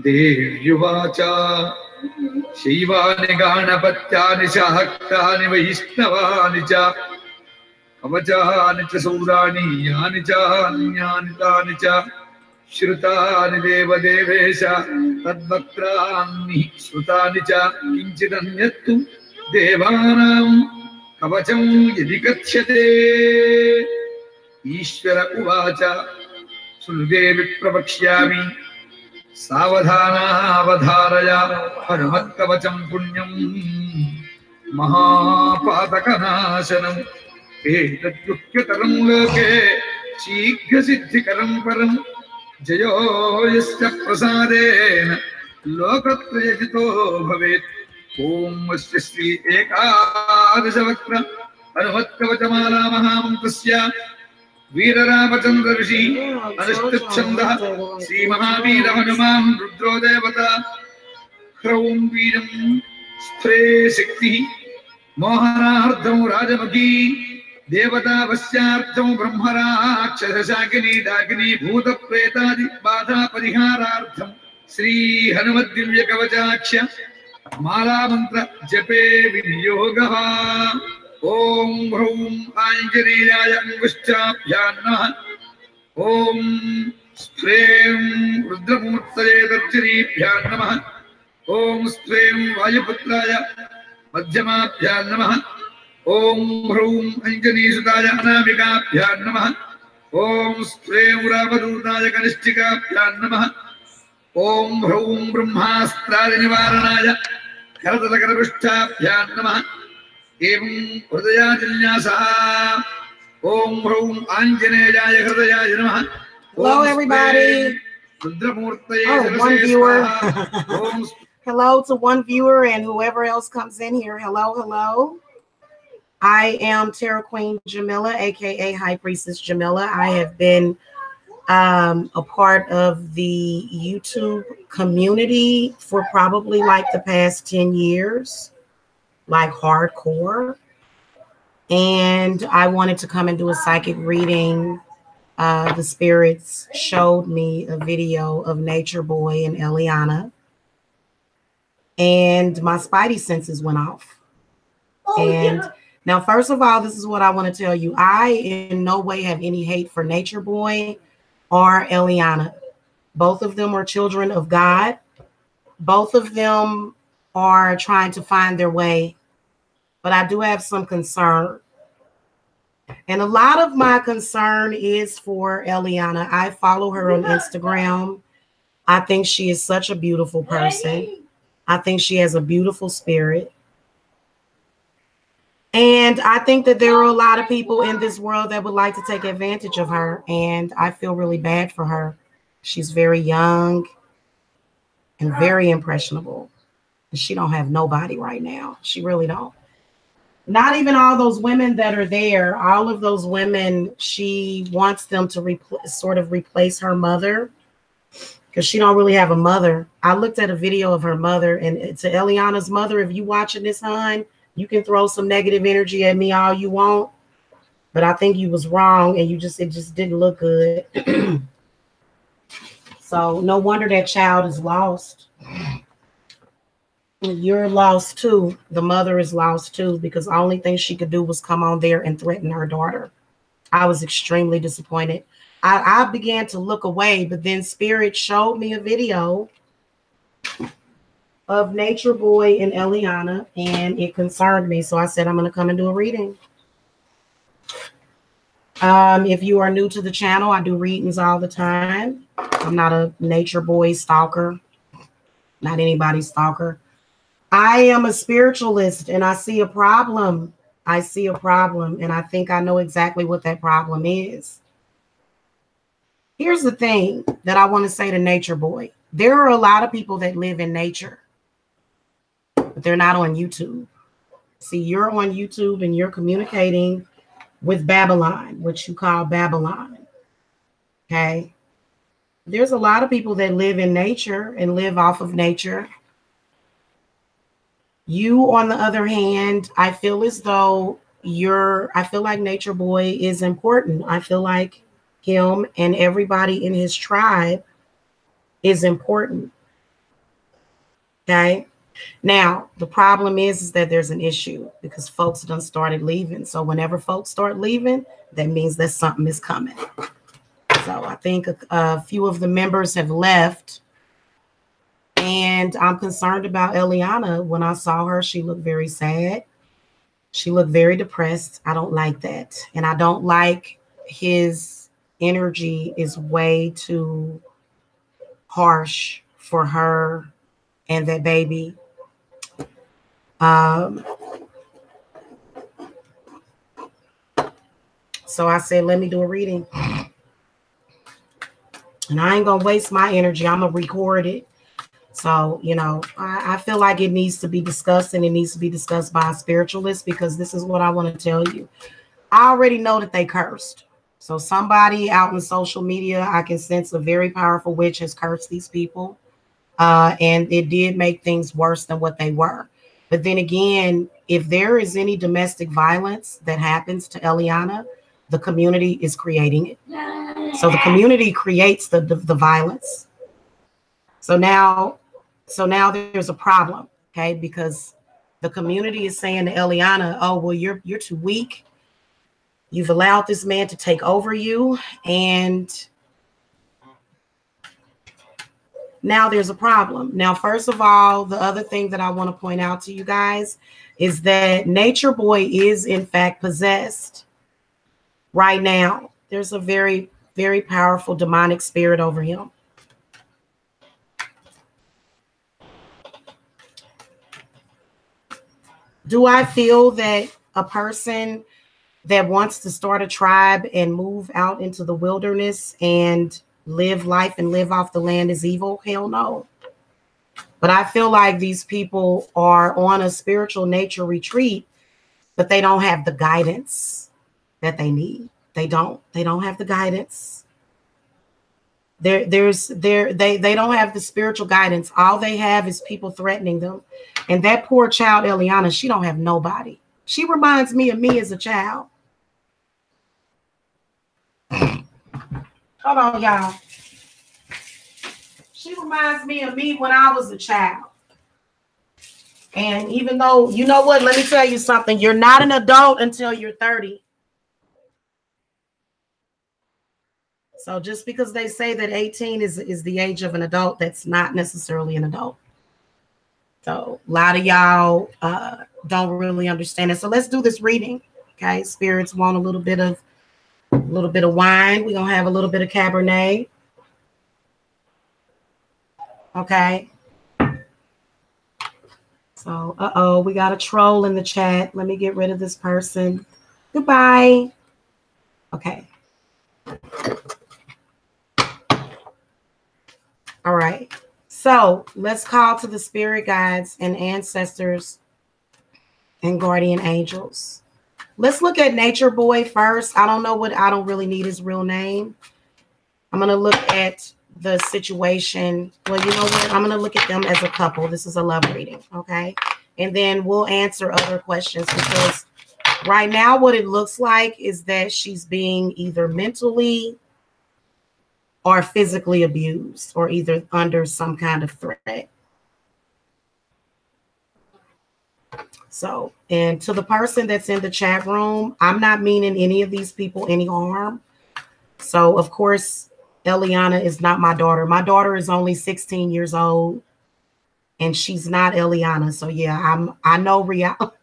देव्युवाच शैवानि गाणपत्यानि शाक्तानि वैष्णवानि च कवचानि च शौराणि यानि च अन्यानि तानि च श्रुतानि देवदेवेश तद्वक्त्राणि श्रुतानि च किञ्चिदन्यत्तु देवानां कवचं यदि कथ्यते ईश्वर उवाच सुदेवि प्रवक्ष्यामि सावधानावधारय हनुमत्कवचं पुण्यं महापातकनाशनम् एतद्गुह्यतरं लोके शीघ्रसिद्धिकरं परं जयो यस्य प्रसादेन लोकत्रयजितो भवेत् ॐ अस्य श्री एकादशवक्त्र हनुमत्कवचमाला महामन्त्रस्य वीररामचन्द्र ऋषि अनुष्टुप्छन्दः श्रीमहावीर हनुमान् रुद्रो देवता ह्रौं वीरं स्फुरे शक्तिः मोहनार्थं राजमुखी देवता वस्यार्थं ब्रह्मराक्षसशाकिनी डाकिनी भूतप्रेतादि बाधा परिहारार्थं श्री हनुमद्दिव्यकवचाक्ष मालामन्त्र जपे विनियोगः ॐ ह्रौं आञ्जनेयाय अङ्गुष्ठाभ्यां नमः ॐ स्फ्रें रुद्रमूर्तये दर्शनीभ्यां नमः ॐ स्फ्रें वायुपुत्राय मध्यमाभ्यां नमः ॐ ह्रौं अञ्जनीसुताय अनामिकाभ्यां नमः ॐ स्फ्रें रामदूताय कनिष्ठिकाभ्यां नमः ॐ ह्रौं ब्रह्मास्त्रादिनिवारणाय करतलकरपृष्ठाभ्यां नमः एवं हृदयाजिन्यासः ॐ ह्रौं आञ्जनेयाय हृदयाय नमः Hello everybody. रुद्रमूर्तये one viewer. Hello to one viewer and whoever else comes in here. Hello, hello. I am Terror Queen Jamila, aka High Priestess Jamila. I have been a part of the YouTube community for probably like the past 10 years, like hardcore. And I wanted to come and do a psychic reading. The spirits showed me a video of Natureboy and Eliana, and my spidey senses went off. Now, first of all, this is what I want to tell you. I in no way have any hate for Natureboy or Eliana. Both of them are children of God. Both of them are trying to find their way. But I do have some concern. And a lot of my concern is for Eliana. I follow her on Instagram. I think she is such a beautiful person. I think she has a beautiful spirit. And I think that there are a lot of people in this world that would like to take advantage of her. And I feel really bad for her. She's very young and very impressionable. And she don't have nobody right now. She really don't. Not even all those women that are there. All of those women, she wants them to sort of replace her mother because she don't really have a mother. I looked at a video of her mother, and to Eliana's mother, if you watching this, hon, you can throw some negative energy at me all you want, but I think you was wrong, and it just didn't look good. So no wonder that child is lost. You're lost too. The mother is lost too, because the only thing she could do was come on there and threaten her daughter. I was extremely disappointed. I began to look away, but then Spirit showed me a video of Natureboy and Eliana, and it concerned me. So I said, I'm going to come and do a reading. If you are new to the channel, I do readings all the time. I'm not a Natureboy stalker, not anybody's stalker. I am a spiritualist, and I see a problem. I see a problem, and I think I know exactly what that problem is. Here's the thing that I want to say to Natureboy. There are a lot of people that live in nature, but they're not on YouTube. See, you're on YouTube, and you're communicating with Babylon, what you call Babylon. Okay? There's a lot of people that live in nature and live off of nature. You, on the other hand, I feel as though I feel like Natureboy is important. I feel like him and everybody in his tribe is important. Okay. Now, the problem is that there's an issue because folks done started leaving. So whenever folks start leaving, that means that something is coming. So I think a few of the members have left. And I'm concerned about Eliana. When I saw her, she looked very sad. She looked very depressed. I don't like that. And I don't like his energy is way too harsh for her and that baby. So I said, let me do a reading. And I ain't going to waste my energy. I'm going to record it. So, you know, I feel like it needs to be discussed, and it needs to be discussed by a spiritualist, because this is what I want to tell you. I already know that they cursed. So somebody out in social media, I can sense a very powerful witch has cursed these people. And it did make things worse than what they were. But then again, if there is any domestic violence that happens to Eliana, the community is creating it. So the community creates the violence. So now there's a problem, okay? Because the community is saying to Eliana, oh, well, you're too weak. You've allowed this man to take over you. And now there's a problem. Now, first of all, the other thing that I want to point out to you guys is that Natureboy is in fact possessed right now. There's a very, very powerful demonic spirit over him. Do I feel that a person that wants to start a tribe and move out into the wilderness and live life and live off the land is evil? Hell no. But I feel like these people are on a spiritual nature retreat, but they don't have the guidance that they need. They don't have the guidance. They don't have the spiritual guidance. All they have is people threatening them. And that poor child, Eliana, she don't have nobody. She reminds me of me as a child. Hold on, y'all. She reminds me of me when I was a child. And even though, you know what, let me tell you something. You're not an adult until you're 30. So just because they say that 18 is the age of an adult, that's not necessarily an adult. So a lot of y'all don't really understand it. So let's do this reading. Okay, spirits want a little bit of wine. We're gonna have a little bit of Cabernet. Okay. So we got a troll in the chat. Let me get rid of this person. Goodbye. Okay. All right. So let's call to the spirit guides and ancestors and guardian angels. Let's look at Natureboy first. I don't really need his real name. I'm going to look at the situation. Well, you know what? I'm going to look at them as a couple. This is a love reading. Okay. And then we'll answer other questions, because right now what it looks like is that she's being either mentally or physically abused, or either under some kind of threat. So, and to the person that's in the chat room, I'm not meaning any of these people any harm. So, of course, Eliana is not my daughter. My daughter is only 16 years old, and she's not Eliana. So, yeah, I know reality.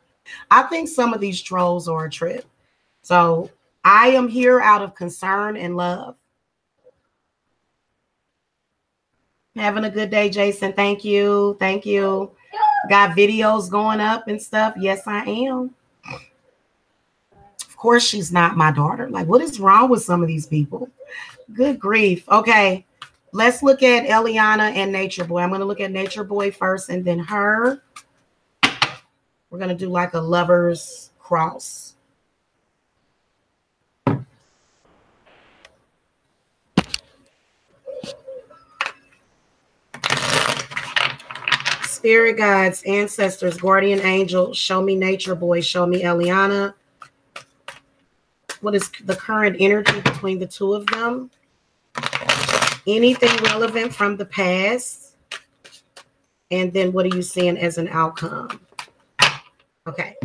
I think some of these trolls are a trip. So, I am here out of concern and love. Having a good day, Jason. Thank you. Thank you. Got videos going up and stuff. Yes, I am. Of course, she's not my daughter. Like, what is wrong with some of these people? Good grief. Okay, let's look at Eliana and Natureboy. I'm going to look at Natureboy first and then her. We're going to do like a lover's cross. Spirit guides, ancestors, guardian angel, show me Natureboy, show me Eliana. What is the current energy between the two of them? Anything relevant from the past? And then what are you seeing as an outcome? Okay.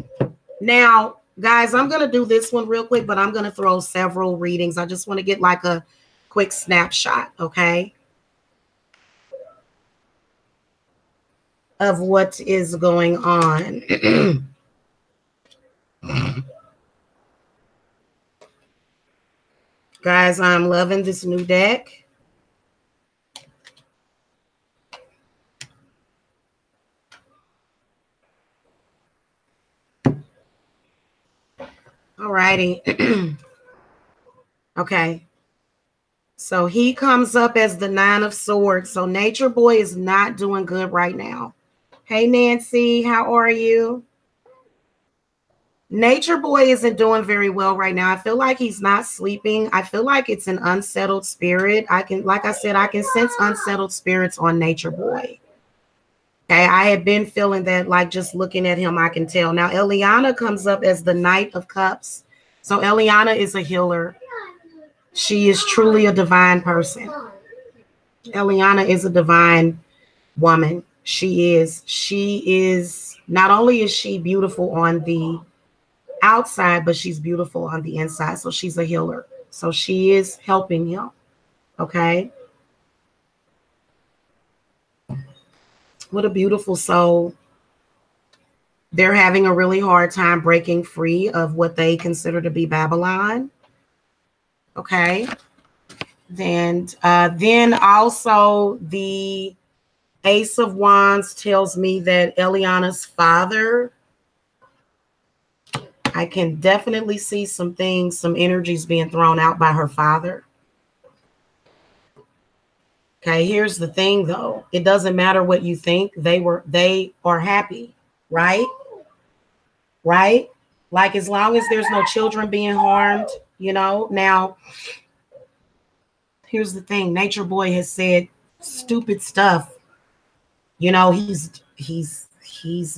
Now, guys, I'm going to do this one real quick, but I'm going to throw several readings. I just want to get like a quick snapshot, okay, of what is going on. Guys, I'm loving this new deck. All righty. Okay. So he comes up as the 9 of Swords. So Nature Boy is not doing good right now. Hey, Nancy, how are you? Nature Boy isn't doing very well right now. I feel like he's not sleeping. I feel like it's an unsettled spirit. Like I said, I can sense unsettled spirits on Nature Boy. Okay, I had been feeling that, like just looking at him, I can tell. Now, Eliana comes up as the Knight of Cups. So Eliana is a healer. She is truly a divine person. Eliana is a divine woman. She is, not only is she beautiful on the outside, but she's beautiful on the inside. So she's a healer. So she is helping him. Okay. What a beautiful soul. They're having a really hard time breaking free of what they consider to be Babylon. Okay. Then also the Ace of Wands tells me that Eliana's father, I can definitely see some things, some energies being thrown out by her father. Okay, here's the thing though. It doesn't matter what you think. They are happy, right? Right? Like as long as there's no children being harmed, you know. Now, here's the thing. Nature Boy has said stupid stuff. You know, he's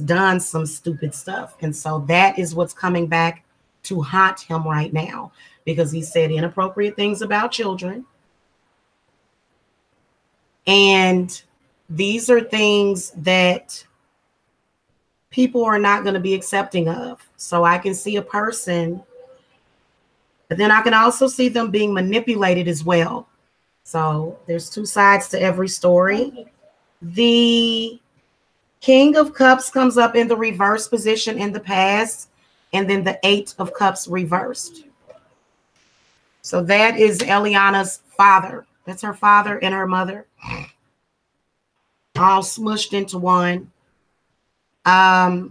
done some stupid stuff. And so that is what's coming back to haunt him right now, because he said inappropriate things about children. And these are things that people are not going to be accepting of. So I can see a person, but then I can also see them being manipulated as well. So there's two sides to every story. The King of Cups comes up in the reverse position in the past, and then the 8 of Cups reversed. So that is Eliana's father. That's her father and her mother, all smushed into one. I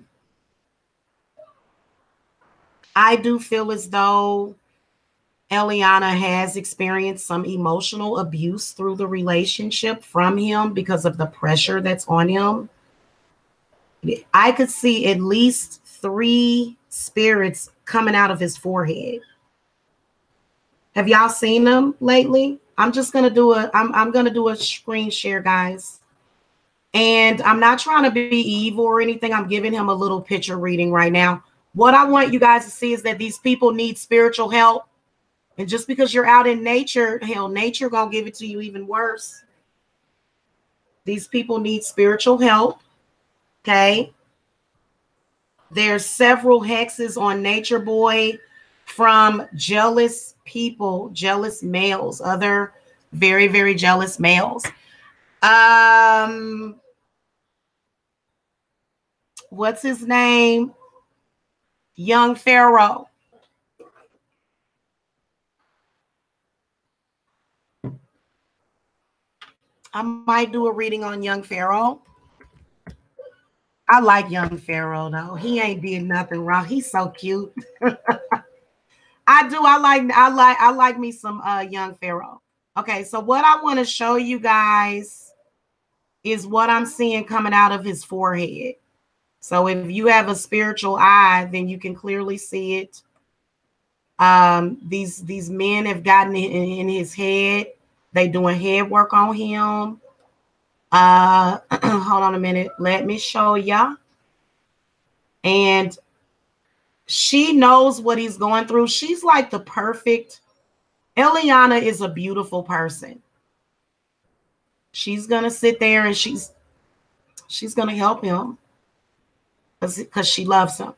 do feel as though Eliana has experienced some emotional abuse through the relationship from him because of the pressure that's on him. I could see at least 3 spirits coming out of his forehead. Have y'all seen them lately? I'm just gonna do I'm gonna do a screen share, guys. And I'm not trying to be evil or anything. I'm giving him a little picture reading right now. What I want you guys to see is that these people need spiritual help. And just because you're out in nature, hell, nature gonna give it to you even worse. These people need spiritual help. Okay. There's several hexes on Nature Boy from jealous people, jealous males, other very, very jealous males. What's his name? Young Pharaoh. I might do a reading on Young Pharaoh. I like Young Pharaoh though. He ain't did nothing wrong. He's so cute. I do. I like me some Young Pharaoh. Okay, so what I want to show you guys is what I'm seeing coming out of his forehead. So if you have a spiritual eye, then you can clearly see it. These men have gotten in his head. They doing head work on him. Hold on a minute. Let me show ya. And she knows what he's going through. She's like the perfect. Eliana is a beautiful person. She's gonna sit there and she's She's going to help him because she loves him.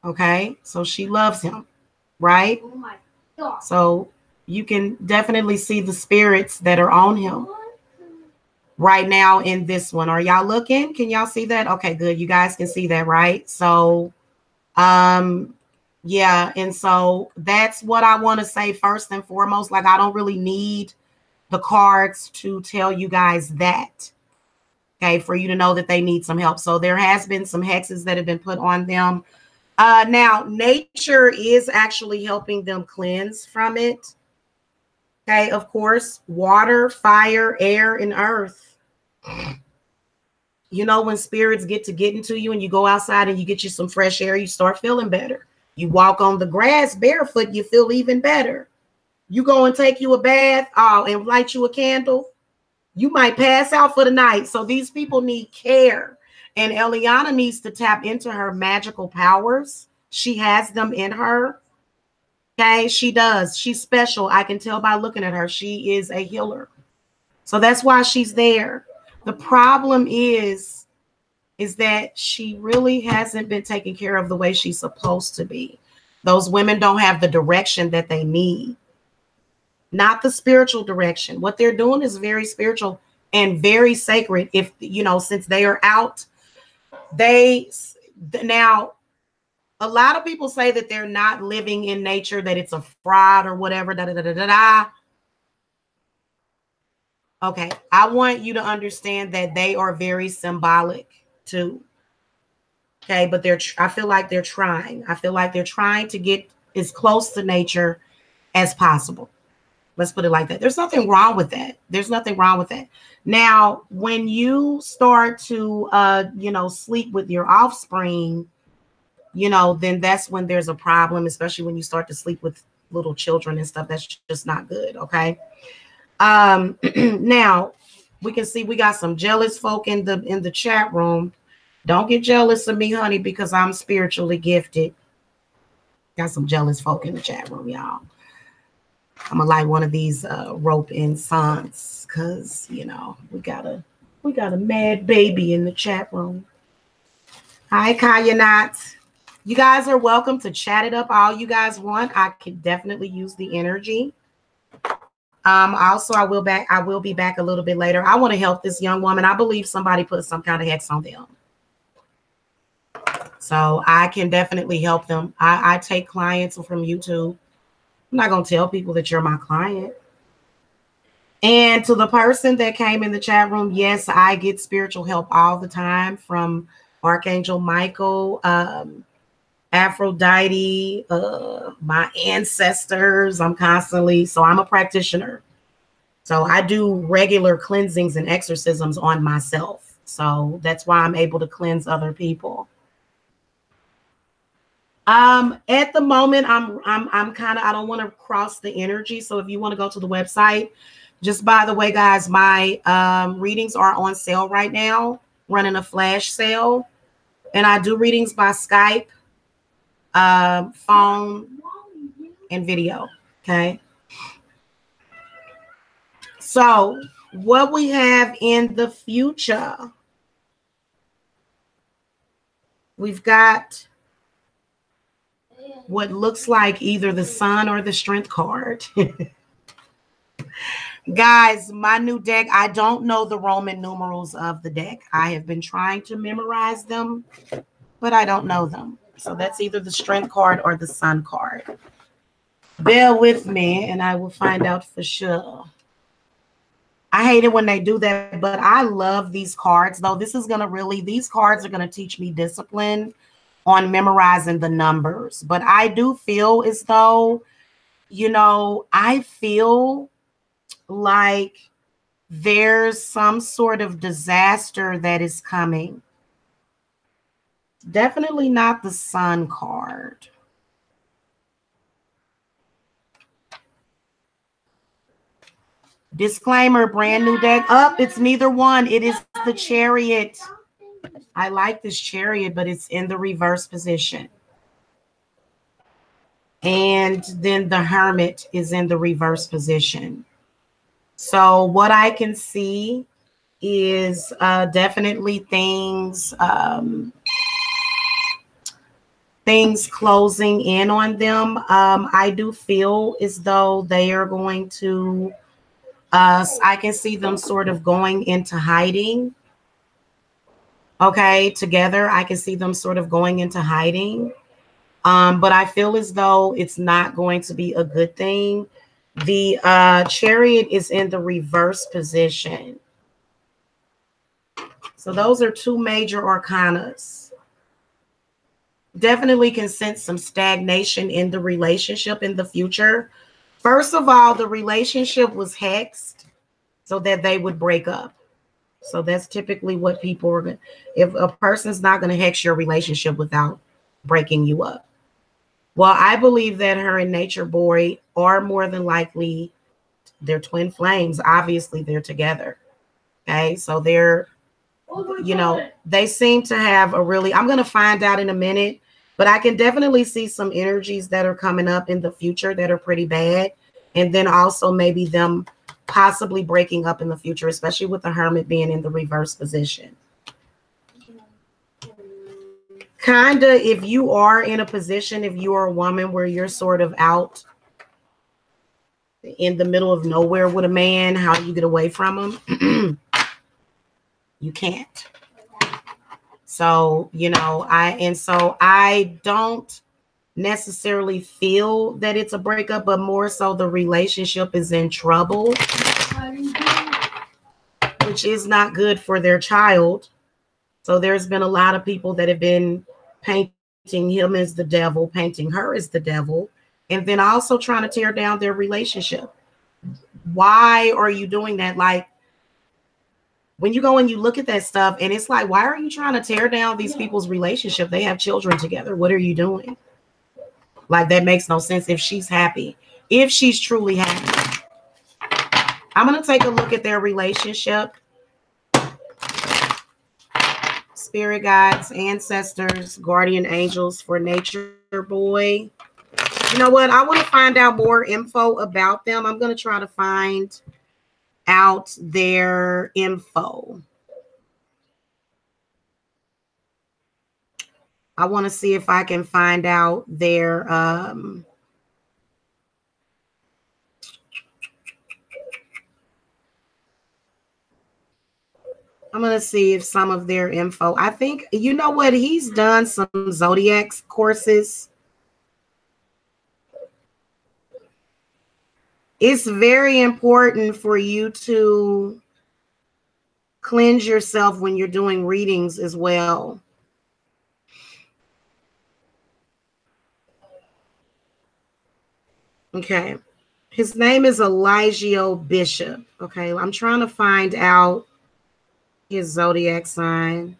Okay? So she loves him, right? Oh my God. So you can definitely see the spirits that are on him right now in this one. Are y'all looking? Can y'all see that? Okay, good. You guys can see that, right? So, yeah. And so that's what I want to say first and foremost. Like, I don't really need the cards to tell you guys that, okay, for you to know that they need some help. So there has been some hexes that have been put on them. Now, nature is actually helping them cleanse from it. Okay, of course, water, fire, air, and earth. You know, when spirits get into you and you go outside and you get you some fresh air, you start feeling better. You walk on the grass barefoot, you feel even better. You go and take you a bath, and light you a candle, you might pass out for the night. So these people need care. And Eliana needs to tap into her magical powers. She has them in her. Okay, she does. She's special. I can tell by looking at her. She is a healer. So that's why she's there. The problem is that she really hasn't been taken care of the way she's supposed to be. Those women don't have the direction that they need. Not the spiritual direction. What they're doing is very spiritual and very sacred. If, you know, since they are out, now, a lot of people say that they're not living in nature, that it's a fraud or whatever. Okay, I want you to understand that they are very symbolic too. Okay, but I feel like they're trying. I feel like they're trying to get as close to nature as possible. Let's put it like that. There's nothing wrong with that. There's nothing wrong with that. Now, when you start to, sleep with your offspring, then that's when there's a problem, especially when you start to sleep with little children and stuff. That's just not good. Okay. Now we can see we got some jealous folk in the chat room. Don't get jealous of me, honey, because I'm spiritually gifted. Got some jealous folk in the chat room, y'all. I'm gonna light one of these rope incense because we got a mad baby in the chat room. Hi, Kaya Knots. You guys are welcome to chat it up all you guys want. I could definitely use the energy. Also, I will be back a little bit later. I want to help this young woman. I believe somebody put some kind of hex on them. So I can definitely help them. I take clients from YouTube. I'm not going to tell people that you're my client. And to the person that came in the chat room, yes, I get spiritual help all the time from Archangel Michael, Aphrodite, my ancestors. I'm a practitioner. So I do regular cleansings and exorcisms on myself. So that's why I'm able to cleanse other people. At the moment, I'm kind of, I don't want to cross the energy. So if you want to go to the website, just by the way, guys, my readings are on sale right now, running a flash sale. And I do readings by Skype, phone, and video. Okay. So what we have in the future, we've got what looks like either the Sun or the Strength card. Guys, my new deck, I don't know the Roman numerals of the deck. I have been trying to memorize them, but I don't know them. So that's either the Strength card or the Sun card. Bear with me and I will find out for sure. I hate it when they do that, but I love these cards, though. These cards are going to teach me discipline on memorizing the numbers. But I do feel as though, I feel like there's some sort of disaster that is coming. Definitely not the Sun card. Disclaimer, brand new deck. It's neither one. It is the Chariot. I like this Chariot, but it's in the reverse position. And then the Hermit is in the reverse position. So what I can see is definitely things closing in on them. I do feel as though they are going to, I can see them sort of going into hiding. Okay, together, I can see them sort of going into hiding. But I feel as though it's not going to be a good thing. The Chariot is in the reverse position. So those are two major arcanas. Definitely can sense some stagnation in the relationship in the future. First of all, the relationship was hexed so that they would break up. So that's typically what people are going to, if a person's not going to hex your relationship without breaking you up. Well, I believe that her and Natureboy are more than likely, they're twin flames. Obviously, they're together. Okay, so they're, you know, they seem to have a really, I'm going to find out in a minute, but I can definitely see some energies that are coming up in the future that are pretty bad. And then also maybe them possibly breaking up in the future, especially with the Hermit being in the reverse position. Kinda, if you are in a position, if you are a woman where you're sort of out in the middle of nowhere with a man, how do you get away from him? You can't. So, you know, I don't necessarily feel that it's a breakup, but more so the relationship is in trouble, which is not good for their child. So there's been a lot of people that have been painting him as the devil, painting her as the devil, and then also trying to tear down their relationship. Why are you doing that? Like, when you go and you look at that stuff, and it's like, why are you trying to tear down these people's relationship? They have children together. What are you doing? Like, that makes no sense if she's happy, if she's truly happy. I'm going to take a look at their relationship. Spirit guides, ancestors, guardian angels for Natureboy. You know what? I want to find out more info about them. I'm going to try to find out their info. I want to see if I can find out their I'm going to see if some of their info. I think, you know what? He's done some zodiac courses. It's very important for you to cleanse yourself when you're doing readings as well. Okay. His name is Elijah Bishop. Okay. I'm trying to find out his zodiac sign.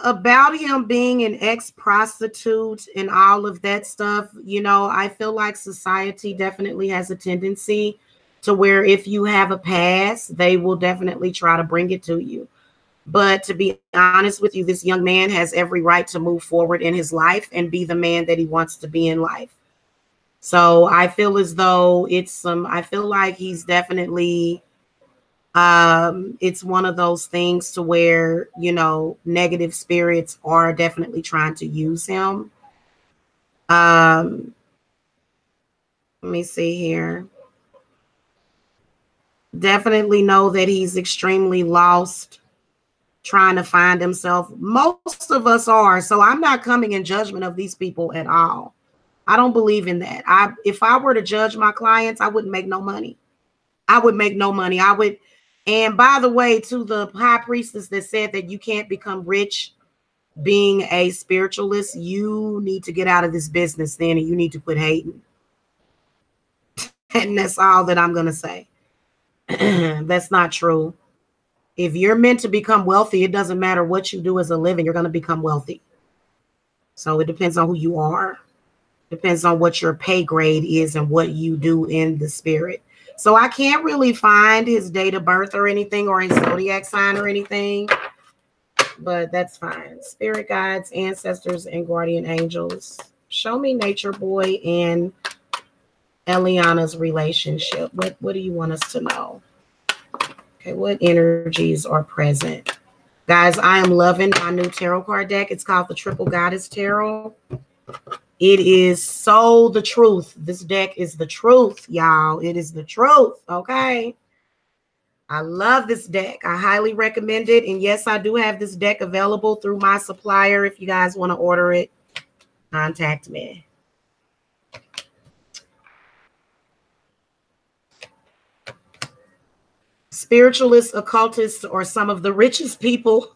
About him being an ex-prostitute and all of that stuff, you know, I feel like society definitely has a tendency to where if you have a past, they will definitely try to bring it to you. But to be honest with you, this young man has every right to move forward in his life and be the man that he wants to be in life. So I feel as though I feel like he's definitely, it's one of those things to where, you know, negative spirits are definitely trying to use him. Let me see here. Definitely know that he's extremely lost, trying to find himself. Most of us are. So I'm not coming in judgment of these people at all. I don't believe in that. If I were to judge my clients, I wouldn't make no money. I would make no money. And by the way, to the high priestess that said that you can't become rich being a spiritualist, you need to get out of this business then, and you need to quit hating. And that's all that I'm going to say. That's not true. If you're meant to become wealthy, it doesn't matter what you do as a living, you're going to become wealthy. So it depends on who you are. Depends on what your pay grade is and what you do in the spirit. So I can't really find his date of birth or anything, or his zodiac sign or anything, but that's fine. Spirit guides, ancestors, and guardian angels. Show me Nature Boy and Eliana's relationship. What do you want us to know? Okay, what energies are present? Guys, I am loving my new tarot card deck. It's called the Triple Goddess Tarot. It is so the truth. This deck is the truth, y'all. It is the truth, okay? I love this deck. I highly recommend it. And yes, I do have this deck available through my supplier. If you guys want to order it, contact me. Spiritualists, occultists, or some of the richest people.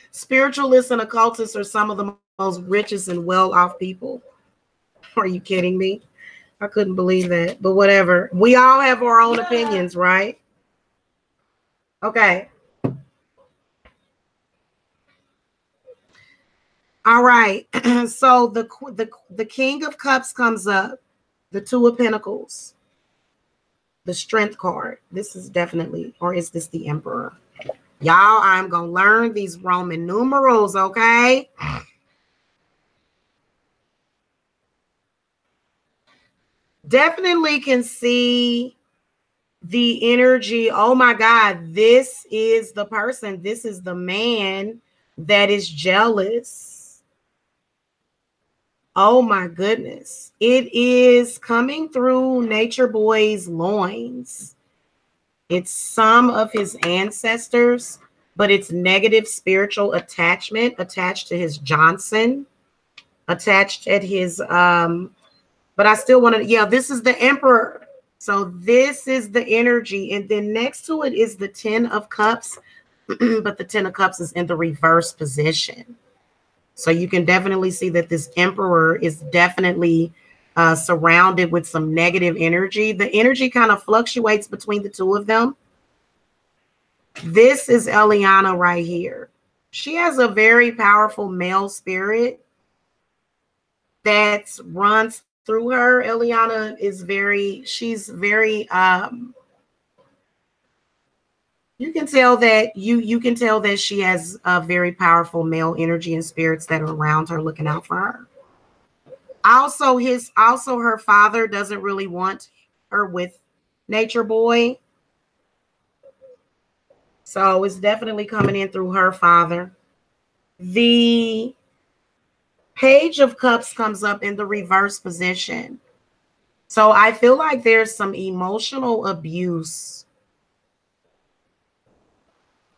Spiritualists and occultists are some of the most richest and well-off people. Are you kidding me? I couldn't believe that, but whatever. We all have our own opinions, right? Okay. All right. So the King of Cups comes up, the Two of Pentacles, the Strength card. This is definitely, or is this the Emperor? Y'all, I'm going to learn these Roman numerals, okay? Definitely can see the energy. Oh my God, this is the person. This is the man that is jealous. Oh my goodness. It is coming through Nature Boy's loins. It's some of his ancestors, but it's negative spiritual attachment attached to his Johnson, attached at his, but I still want to, yeah, this is the Emperor. So this is the energy. And then next to it is the 10 of Cups, but the 10 of Cups is in the reverse position. So you can definitely see that this Emperor is definitely surrounded with some negative energy. The energy kind of fluctuates between the two of them. This is Eliana right here. She has a very powerful male spirit that runs through her. Eliana is she's very, you can tell that you can tell that she has a very powerful male energy and spirits that are around her looking out for her. Also her father doesn't really want her with Nature Boy. So it's definitely coming in through her father. The Page of Cups comes up in the reverse position. So I feel like there's some emotional abuse.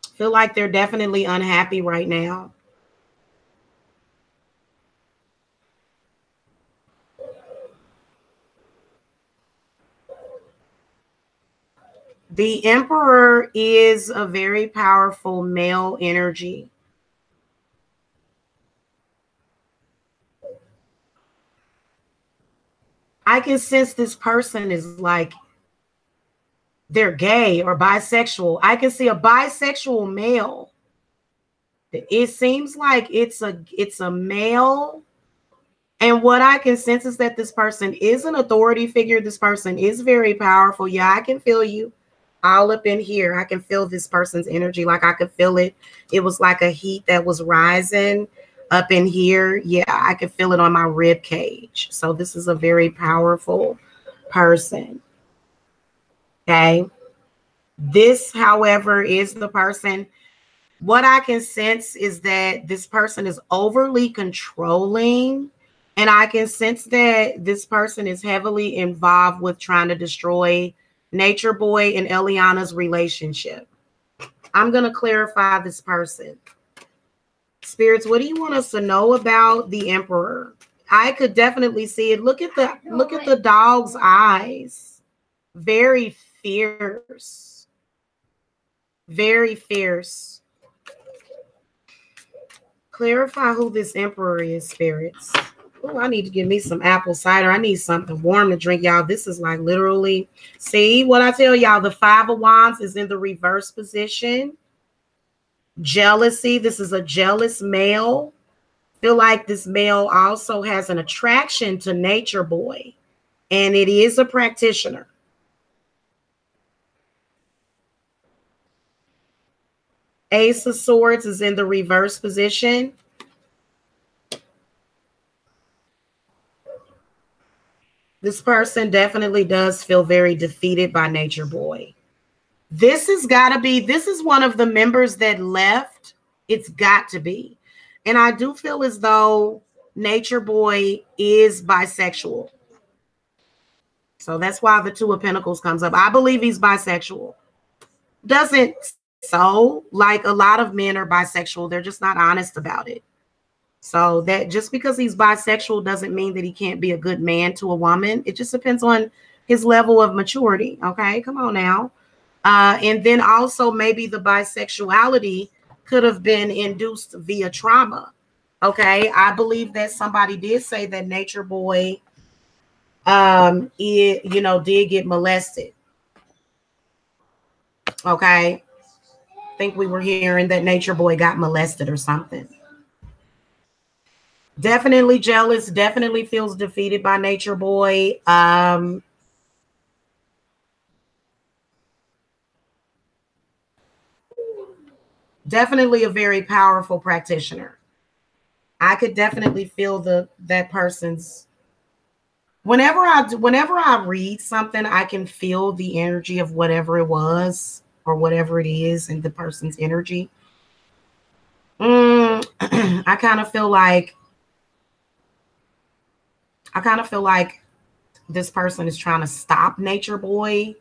I feel like they're definitely unhappy right now. The Emperor is a very powerful male energy. I can sense this person is like, they're gay or bisexual. I can see a bisexual male. It seems like it's a male. And what I can sense is that this person is an authority figure. This person is very powerful. Yeah, I can feel you all up in here. I can feel this person's energy. Like I could feel it. It was like a heat that was rising up in here. Yeah, I could feel it on my rib cage. So this is a very powerful person. Okay. This, however, is the person. What I can sense is that this person is overly controlling. And I can sense that this person is heavily involved with trying to destroy Nature Boy and Eliana's relationship. I'm going to clarify this person. Spirits, what do you want us to know about the Emperor? I could definitely see it. Look at the dog's eyes. Very fierce. Very fierce. Clarify who this Emperor is, spirits. Oh, I need to give me some apple cider. I need something warm to drink, y'all. This is like literally, see what I tell y'all, the 5 of Wands is in the reverse position. Jealousy. This is a jealous male feel like this male also has an attraction to Nature Boy, and it is a practitioner. Ace of Swords is in the reverse position. This person definitely does feel very defeated by Nature Boy. This has got to be, this is one of the members that left. It's got to be. And I do feel as though Nature Boy is bisexual. So that's why the Two of Pentacles comes up. I believe he's bisexual. Doesn't so like a lot of men are bisexual. They're just not honest about it. So that just because he's bisexual doesn't mean that he can't be a good man to a woman. It just depends on his level of maturity. Okay, come on now. And then also maybe the bisexuality could have been induced via trauma. Okay, I believe that somebody did say that Nature Boy, did get molested. Okay, I think we were hearing that Nature Boy got molested or something. Definitely jealous, definitely feels defeated by Nature Boy. Definitely a very powerful practitioner. I could definitely feel that person's, whenever I read something, I can feel the energy of whatever it was or whatever it is in the person's energy. I kind of feel like this person is trying to stop Nature Boy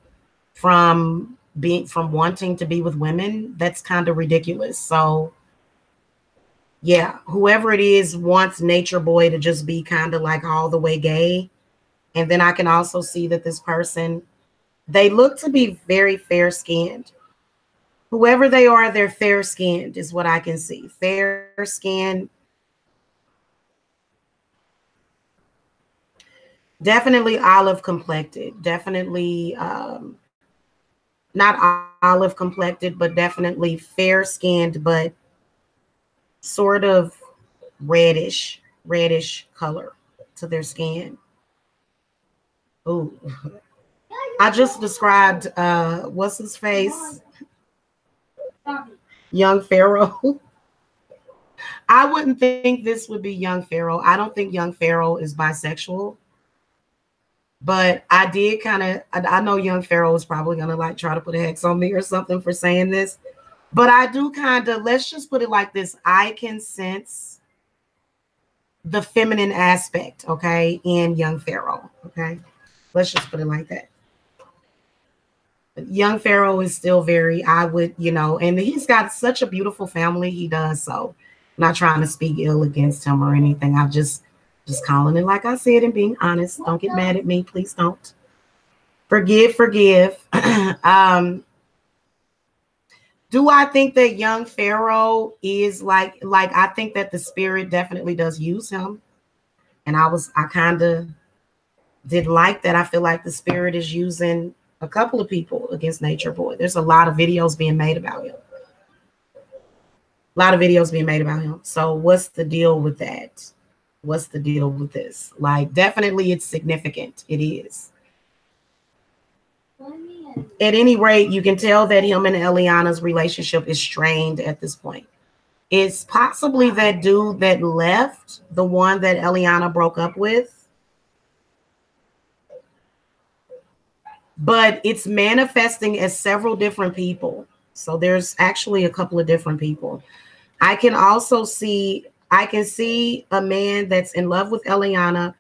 from wanting to be with women. That's kind of ridiculous. So yeah, whoever it is wants Nature Boy to just be kind of like all the way gay. And then I can also see that this person, they look to be very fair-skinned. Whoever they are, they're fair-skinned is what I can see. Fair-skinned. Definitely olive complected. Definitely not olive complected, but definitely fair-skinned, but sort of reddish color to their skin. Ooh. I just described what's his face? Young Pharaoh. I wouldn't think this would be Young Pharaoh. I don't think Young Pharaoh is bisexual. But I did I know Young Pharaoh is probably gonna like try to put a hex on me or something for saying this. But I do let's just put it like this. I can sense the feminine aspect, okay, in Young Pharaoh. Okay. Let's just put it like that. Young Pharaoh is still very, and he's got such a beautiful family. He does. So I'm not trying to speak ill against him or anything. I just calling it like I said and being honest. Don't get mad at me. Please don't. Forgive. Do I think that Young Pharaoh is like I think that the spirit definitely does use him. And I kind of did like that. I feel like the spirit is using a couple of people against Nature Boy. There's a lot of videos being made about him. So what's the deal with that? What's the deal with this? Like, definitely it's significant. It is. At any rate, you can tell that him and Eliana's relationship is strained at this point. It's possibly that dude that left, the one that Eliana broke up with. But it's manifesting as several different people. So there's actually a couple of different people. I can see a man that's in love with Eliana.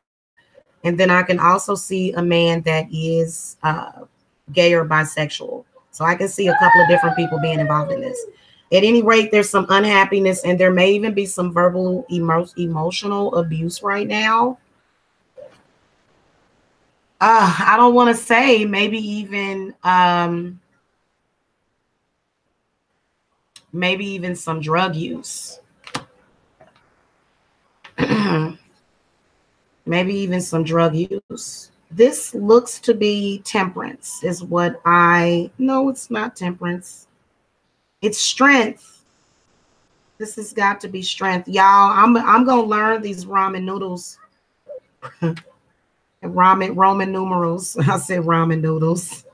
And then I can also see a man that is gay or bisexual. So I can see a couple of different people being involved in this. At any rate, there's some unhappiness, and there may even be some verbal, emotional abuse right now. I don't want to say, maybe even some drug use. Maybe even some drug use. This looks to be temperance is what no, it's not temperance. It's strength. This has got to be strength, y'all. I'm gonna learn these ramen noodles. Roman numerals. I said ramen noodles.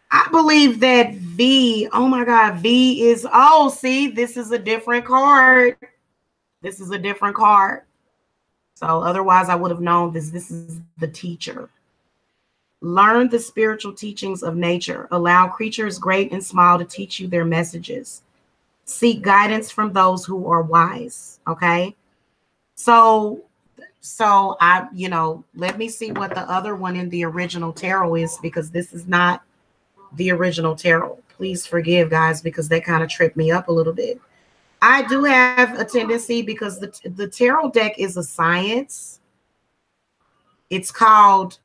I believe that V, oh my God, V is, oh, see, this is a different card. This is a different card. So otherwise I would have known this. This is the teacher. Learn the spiritual teachings of nature. Allow creatures great and small to teach you their messages. Seek guidance from those who are wise. Okay. So I, let me see what the other one in the original tarot is, because this is not the original tarot. Please forgive, guys, because that kind of tripped me up a little bit. I do have a tendency, because the tarot deck is a science. It's called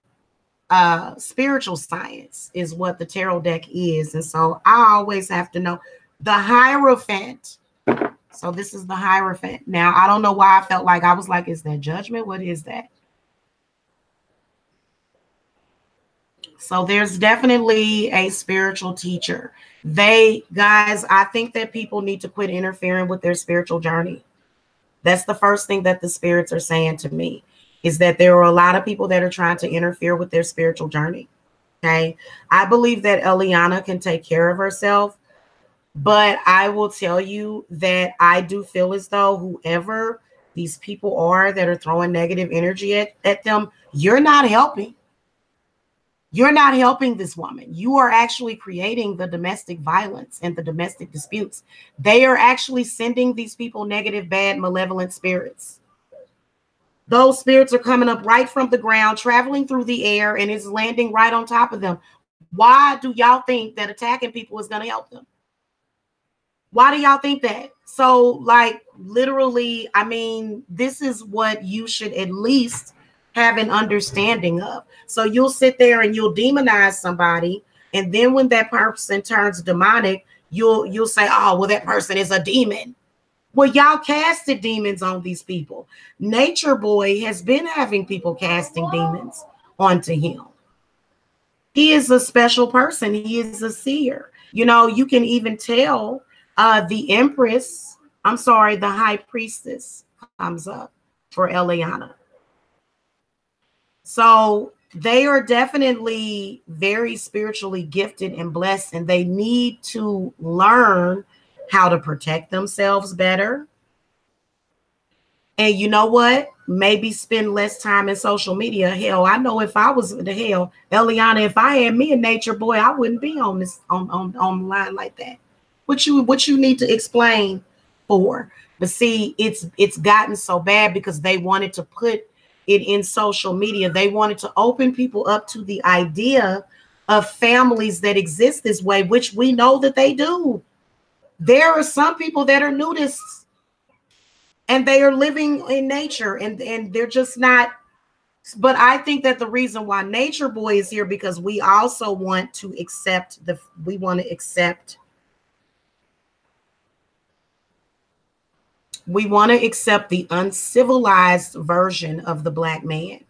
spiritual science is what the tarot deck is. And so I always have to know the Hierophant. So this is the Hierophant. Now, I don't know why I felt like I was like, is that judgment? What is that? So there's definitely a spiritual teacher. Guys, I think that people need to quit interfering with their spiritual journey. That's the first thing that the spirits are saying to me, is that there are a lot of people that are trying to interfere with their spiritual journey. Okay. I believe that Eliana can take care of herself, but I will tell you that I do feel as though whoever these people are that are throwing negative energy at them, you're not helping. You're not helping this woman. You are actually creating the domestic violence and the domestic disputes. They are actually sending these people negative, bad, malevolent spirits. Those spirits are coming up right from the ground, traveling through the air, and it's landing right on top of them. Why do y'all think that attacking people is going to help them? Why do y'all think that? So, like, literally, I mean, this is what you should at least have an understanding of. So you'll sit there and you'll demonize somebody, and then when that person turns demonic, you'll say, oh, well, that person is a demon. Well, y'all casted demons on these people. Natureboy has been having people casting demons onto him. He is a special person. He is a seer. You can even tell the Empress, the High Priestess comes up for Eliana. So they are definitely very spiritually gifted and blessed, and they need to learn how to protect themselves better. And you know what? Maybe spend less time in social media. Hell, I know if I was Eliana, if I had me a Natureboy, I wouldn't be on this on the line like that. What you need to explain for? But see, it's gotten so bad because they wanted to put it in social media. They wanted to open people up to the idea of families that exist this way, which we know that they do. There are some people that are nudists and they are living in nature, and they're just not. But I think that the reason why Natureboy is here, because we also want to accept the uncivilized version of the Black man.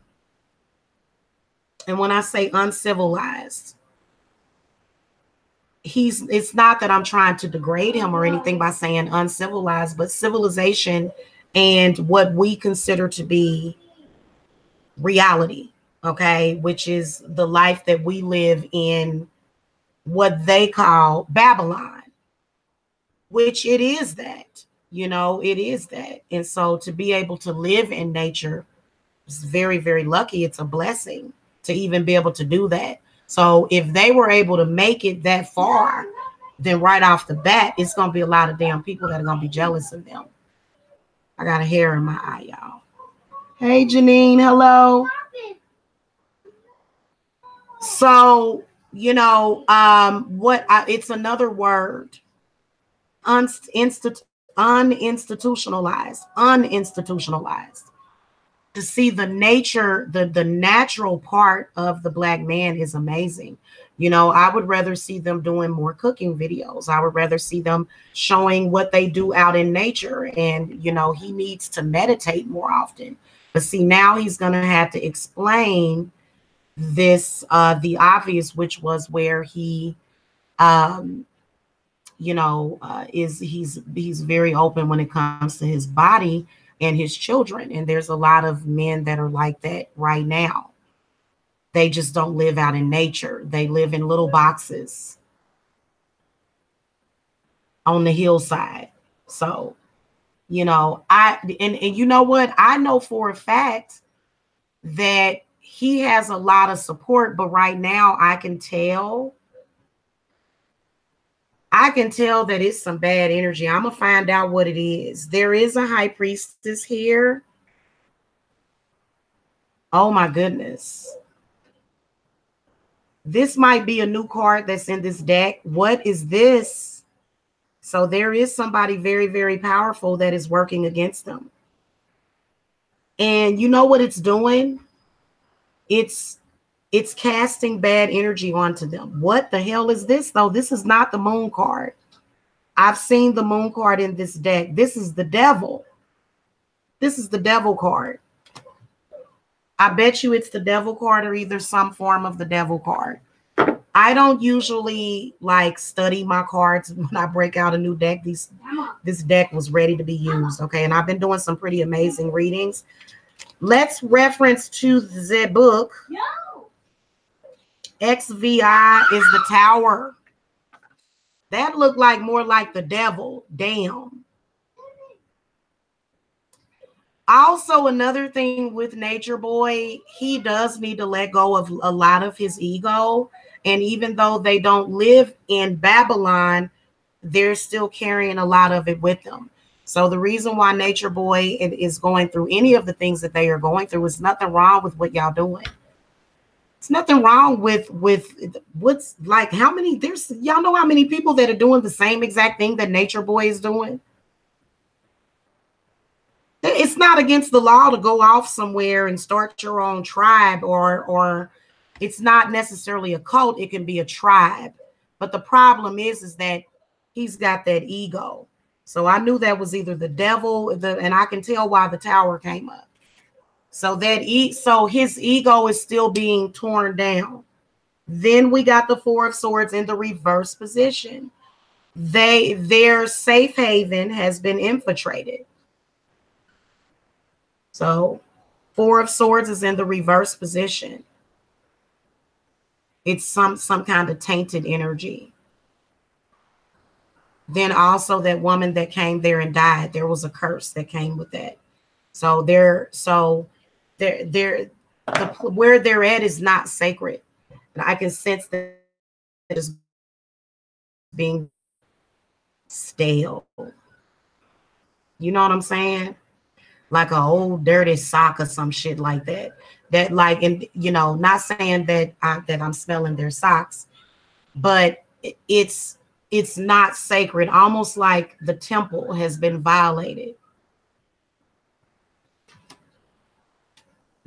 And when I say uncivilized, it's not that I'm trying to degrade him or anything by saying uncivilized, but civilization and what we consider to be reality, okay, which is the life that we live in, what they call Babylon, which it is that. It is that. And so to be able to live in nature is very, very lucky. It's a blessing to even be able to do that. So if they were able to make it that far, then right off the bat, it's going to be a lot of damn people that are going to be jealous of them. I got a hair in my eye, y'all. Hey, Janine. Hello. So, it's another word. Uninstitutionalized. To see the nature, the natural part of the Black man is amazing. I would rather see them doing more cooking videos. I would rather see them showing what they do out in nature. And, he needs to meditate more often. But see, now he's going to have to explain this, the obvious, which was where he you know, he's very open when it comes to his body and his children. And there's a lot of men that are like that right now. They just don't live out in nature. They live in little boxes on the hillside. So, you know, and you know what? I know for a fact that he has a lot of support, but right now I can tell that it's some bad energy. I'm gonna find out what it is. There is a high priestess here. Oh my goodness. This might be a new card that's in this deck. What is this? So there is somebody very, very powerful that is working against them. And you know what it's doing? It's casting bad energy onto them. What the hell is this though? This is not the moon card. I've seen the moon card in this deck. This is the devil. This is the devil card. I bet you it's the devil card or either some form of the devil card. I don't usually like study my cards when I break out a new deck. This deck was ready to be used. Okay. And I've been doing some pretty amazing readings. Let's reference to the book. XVI is the Tower. That looked like more like the devil. Damn. Also, another thing with Nature Boy, he does need to let go of a lot of his ego. And even though they don't live in Babylon, they're still carrying a lot of it with them. So the reason why Nature Boy is going through any of the things that they are going through is nothing wrong with what y'all doing. It's nothing wrong with what's like how many y'all know how many people that are doing the same exact thing that Nature Boy is doing. It's not against the law to go off somewhere and start your own tribe, or it's not necessarily a cult. It can be a tribe. But the problem is that he's got that ego. So I knew that was either the devil, and I can tell why the Tower came up. So so his ego is still being torn down. Then we got the Four of Swords in the reverse position. Their safe haven has been infiltrated. So Four of Swords is in the reverse position. It's some kind of tainted energy. Then also that woman that came there and died, there was a curse that came with that. So where they're at is not sacred. And I can sense that it is being stale. You know what I'm saying? Like an old dirty sock or some shit like that. That like, and you know, not saying that I'm smelling their socks, but it's not sacred. Almost like the temple has been violated.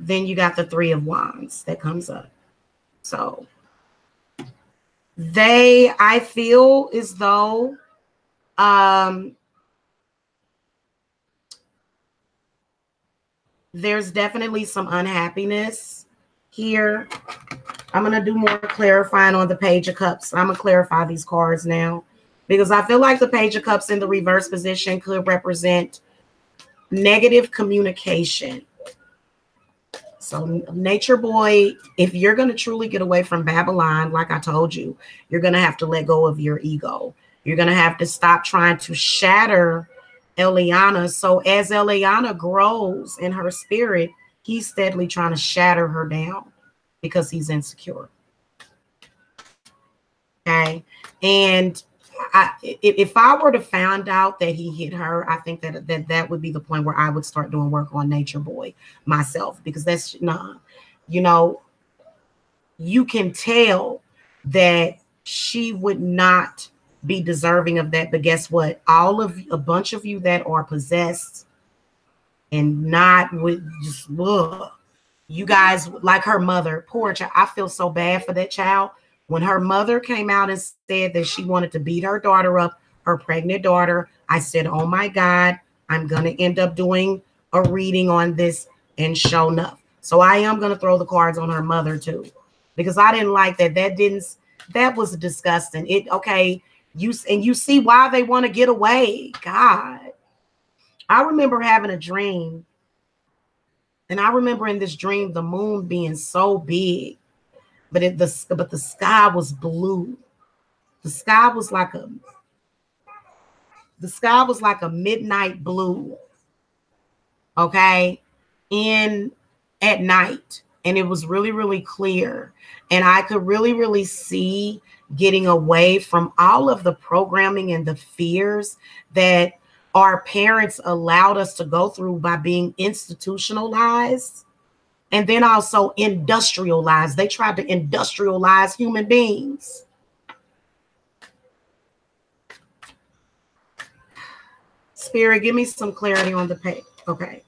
Then you got the Three of Wands that comes up. So I feel as though there's definitely some unhappiness here. I'm going to do more clarifying on the Page of Cups. I'm going to clarify these cards now because I feel like the Page of Cups in the reverse position could represent negative communication. So Nature Boy, if you're going to truly get away from Babylon, like I told you, you're going to have to let go of your ego. You're going to have to stop trying to shatter Eliana. So as Eliana grows in her spirit, he's steadily trying to shatter her down because he's insecure. Okay. And if I were to find out that he hit her, I think that would be the point where I would start doing work on Nature Boy myself, because that's not, you know, you can tell that she would not be deserving of that. But guess what? A bunch of you that are possessed and not with just you guys, like her mother, poor child. I feel so bad for that child. When her mother came out and said that she wanted to beat her daughter up, her pregnant daughter, I said, oh my God, I'm going to end up doing a reading on this, and show enough. So I am going to throw the cards on her mother too, because I didn't like that. That was disgusting. Okay. You see why they want to get away. God. I remember having a dream. And I remember in this dream the moon being so big, but the sky was blue. The sky was like a midnight blue. Okay? In at night. And it was really, really clear. And I could really, really see getting away from all of the programming and the fears that our parents allowed us to go through by being institutionalized and then also industrialized. They tried to industrialize human beings. Spirit, give me some clarity on the page. Okay.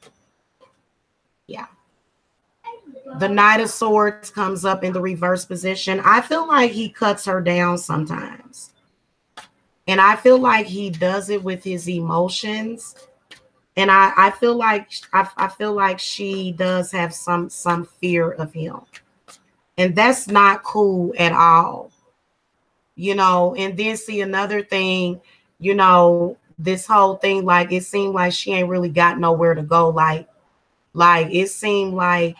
Yeah. The Knight of Swords comes up in the reverse position. I feel like he cuts her down sometimes. And I feel like he does it with his emotions. And I feel like she does have some fear of him. And that's not cool at all. You know, and then see another thing, you know, this whole thing, like it seemed like she ain't really got nowhere to go. Like it seemed like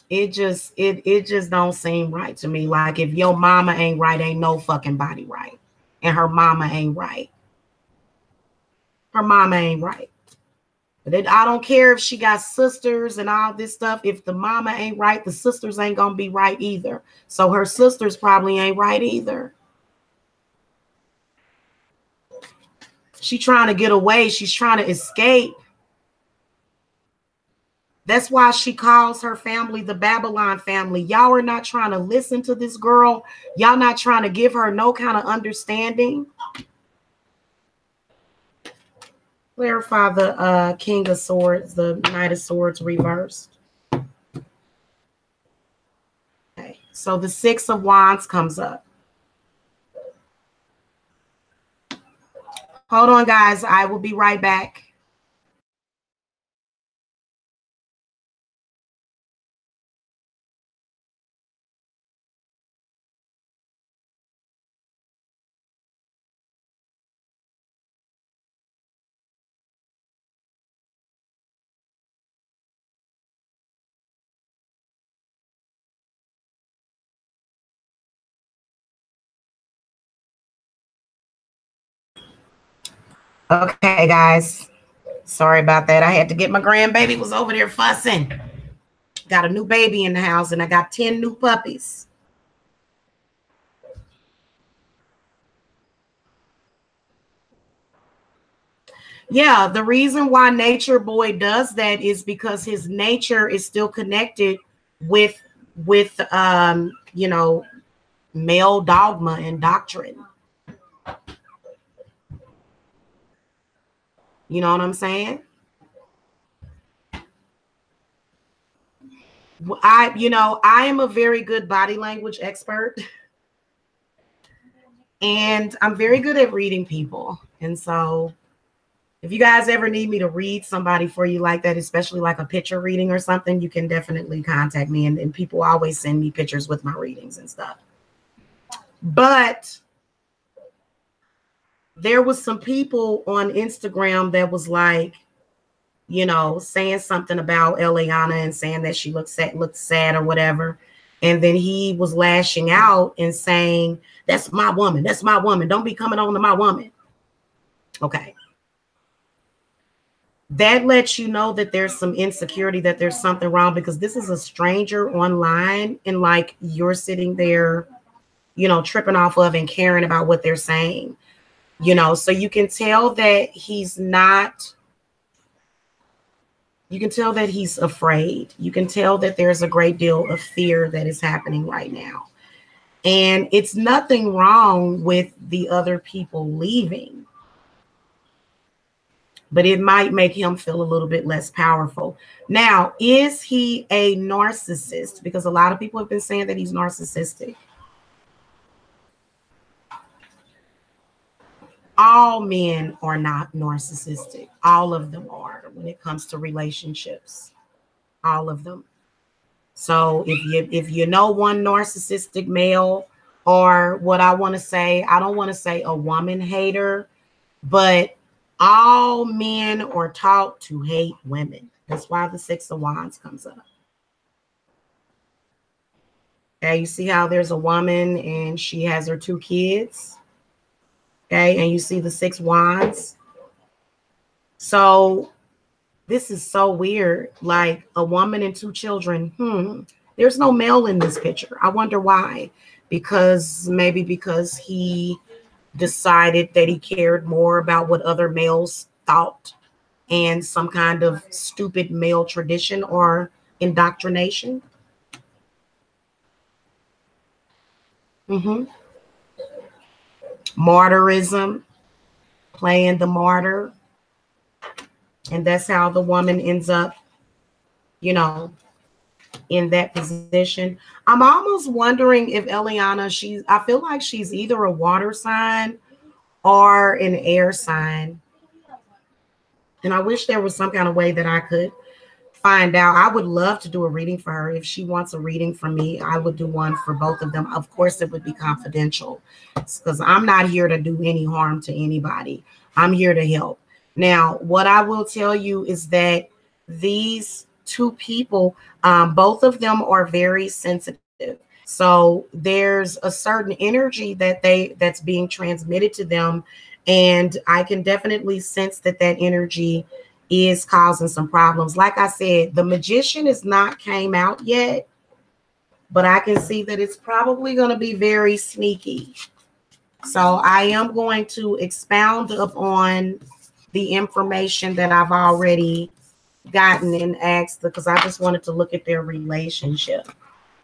it just don't seem right to me. Like if your mama ain't right, ain't no fucking body right. And her mama ain't right. Her mama ain't right. But I don't care if she got sisters and all this stuff. If the mama ain't right, the sisters ain't gonna be right either. So her sisters probably ain't right either. She trying to get away. She's trying to escape. That's why she calls her family the Babylon family. Y'all are not trying to listen to this girl. Y'all not trying to give her no kind of understanding. Clarify the King of Swords, the Knight of Swords reversed. Okay, so the Six of Wands comes up. Hold on, guys. I will be right back. Okay, guys. Sorry about that. I had to get my grandbaby was over there fussing. Got a new baby in the house and I got 10 new puppies. Yeah, the reason why Natureboy does that is because his nature is still connected with you know, male dogma and doctrine. You know what I'm saying? I am a very good body language expert. And I'm very good at reading people. And so if you guys ever need me to read somebody for you like that, especially like a picture reading or something, you can definitely contact me. And people always send me pictures with my readings and stuff. But there was some people on Instagram that was like, you know, saying something about Eliana and saying that she looked sad or whatever. And then he was lashing out and saying, that's my woman. That's my woman. Don't be coming on to my woman. Okay. That lets you know that there's some insecurity, that there's something wrong, because this is a stranger online and like you're sitting there, you know, tripping off of and caring about what they're saying, you know, so you can tell that he's not, you can tell that he's afraid. You can tell that there's a great deal of fear that is happening right now. And it's nothing wrong with the other people leaving, but it might make him feel a little bit less powerful. Now, is he a narcissist? Because a lot of people have been saying that he's narcissistic. All men are not narcissistic. All of them are when it comes to relationships. All of them. So if you know one narcissistic male, or what I want to say, I don't want to say a woman hater, but all men are taught to hate women. That's why the Six of Wands comes up. Okay, you see how there's a woman and she has her 2 kids. Okay, and you see the 6 wands. So this is so weird. Like a woman and 2 children. There's no male in this picture. I wonder why. Maybe because he decided that he cared more about what other males thought and some kind of stupid male tradition or indoctrination. Martyrism, playing the martyr. And that's how the woman ends up, you know, in that position. I'm almost wondering if Eliana, I feel like she's either a water sign or an air sign. And I wish there was some kind of way that I could find out. I would love to do a reading for her. If she wants a reading from me, I would do one for both of them. Of course, it would be confidential because I'm not here to do any harm to anybody. I'm here to help. Now, what I will tell you is that these 2 people, both of them are very sensitive. So there's a certain energy that's being transmitted to them. And I can definitely sense that energy is causing some problems. Like I said, the Magician is not came out yet, but I can see that it's probably going to be very sneaky. So I am going to expound upon the information that I've already gotten and asked, because I just wanted to look at their relationship.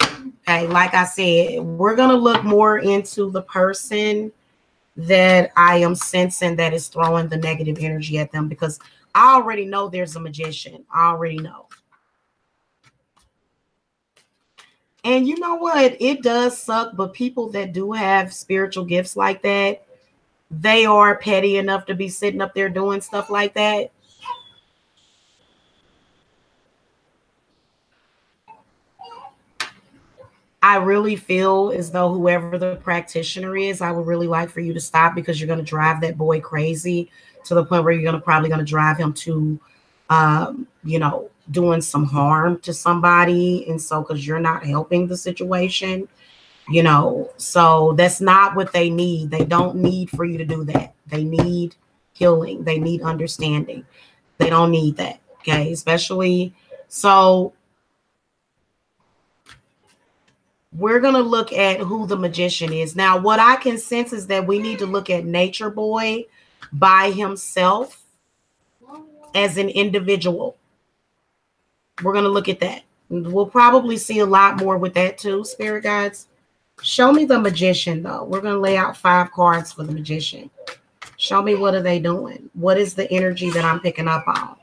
Okay, like I said, we're going to look more into the person that I am sensing that is throwing the negative energy at them, because I already know there's a Magician. I already know. And you know what? It does suck, but people that do have spiritual gifts like that, they are petty enough to be sitting up there doing stuff like that. I really feel as though whoever the practitioner is, I would really like for you to stop, because you're going to drive that boy crazy to the point where you're probably going to drive him to, you know, doing some harm to somebody. And so, because you're not helping the situation, you know, so that's not what they need. They don't need for you to do that. They need healing. They need understanding. They don't need that. Okay. Especially, so we're going to look at who the Magician is. Now, what I can sense is that we need to look at Natureboy by himself as an individual. We're going to look at that. We'll probably see a lot more with that too, spirit guides. Show me the Magician, though. We're going to lay out 5 cards for the Magician. Show me, what are they doing? What is the energy that I'm picking up on?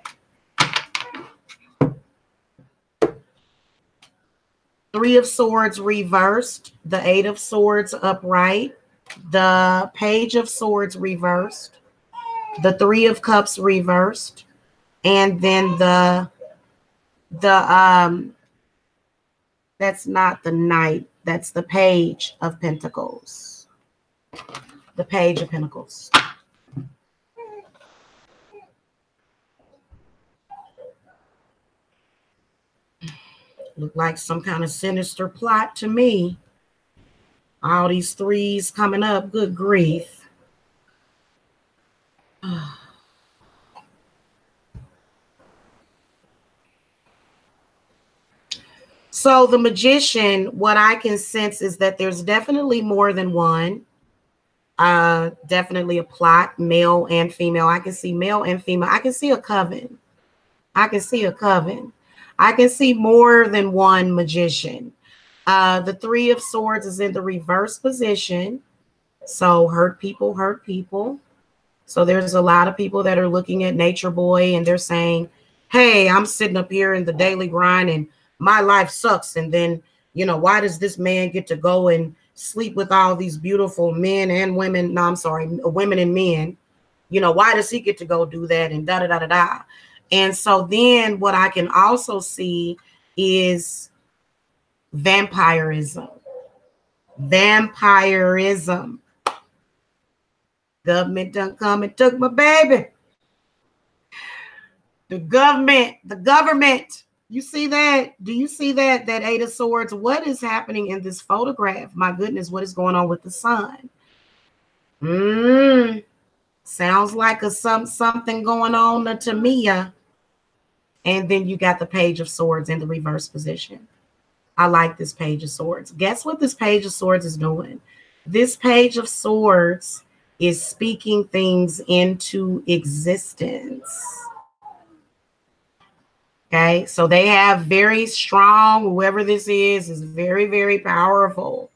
3 of Swords reversed, the 8 of Swords upright, the Page of Swords reversed, the 3 of Cups reversed, and then that's not the Knight, that's the Page of Pentacles. The Page of Pentacles. Look like some kind of sinister plot to me. All these 3s coming up. Good grief. So the Magician, what I can sense is that there's definitely more than one. Definitely a plot, male and female. I can see male and female. I can see a coven. I can see a coven. I can see more than one Magician. The 3 of Swords is in the reverse position. So hurt people hurt people. So there's a lot of people that are looking at Natureboy and they're saying, hey, I'm sitting up here in the daily grind and my life sucks. And then, you know, why does this man get to go and sleep with all these beautiful men and women? No, I'm sorry, women and men. You know, why does he get to go do that? And da da da da da. And so then what I can also see is vampirism. Vampirism. Government done come and took my baby. The government. You see that? Do you see that? That Eight of Swords. What is happening in this photograph? My goodness, what is going on with the sun? Sounds like something going on to Mia. And then you got the Page of Swords in the reverse position. I like this Page of Swords. Guess what this Page of Swords is doing? This Page of Swords is speaking things into existence. Okay, so they have very strong, whoever this is very, very powerful.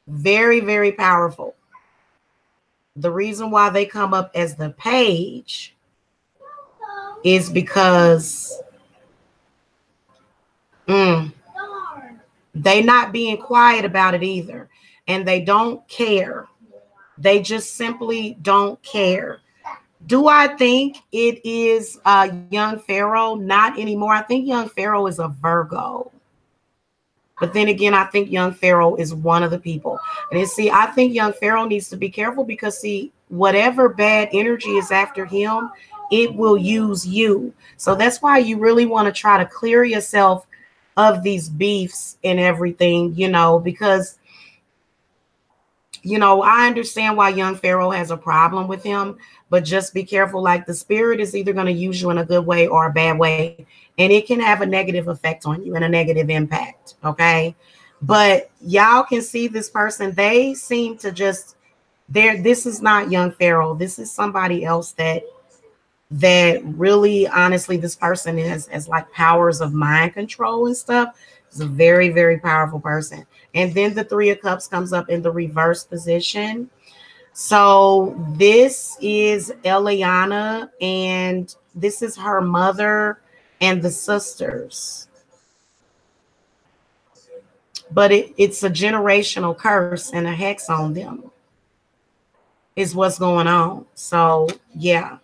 Very, very powerful. The reason why they come up as the Page is because they not being quiet about it either. And they don't care. They just simply don't care. Do I think it is young Pharaoh? Not anymore. I think young Pharaoh is a Virgo. But then again, I think young Pharaoh is one of the people. And see, I think young Pharaoh needs to be careful because, see, whatever bad energy is after him, it will use you. So that's why you really want to try to clear yourself of these beefs and everything, you know, because, you know, I understand why young Pharaoh has a problem with him, but just be careful. Like, the spirit is either going to use you in a good way or a bad way, and it can have a negative effect on you and a negative impact. Okay. But y'all can see this person. They seem to just this is not young Pharaoh. This is somebody else that really, honestly, this person has like powers of mind control and stuff. It's a very, very powerful person. And then the Three of Cups comes up in the reverse position. So this is Eliana, and this is her mother and the sisters. But it's a generational curse and a hex on them is what's going on. So, yeah.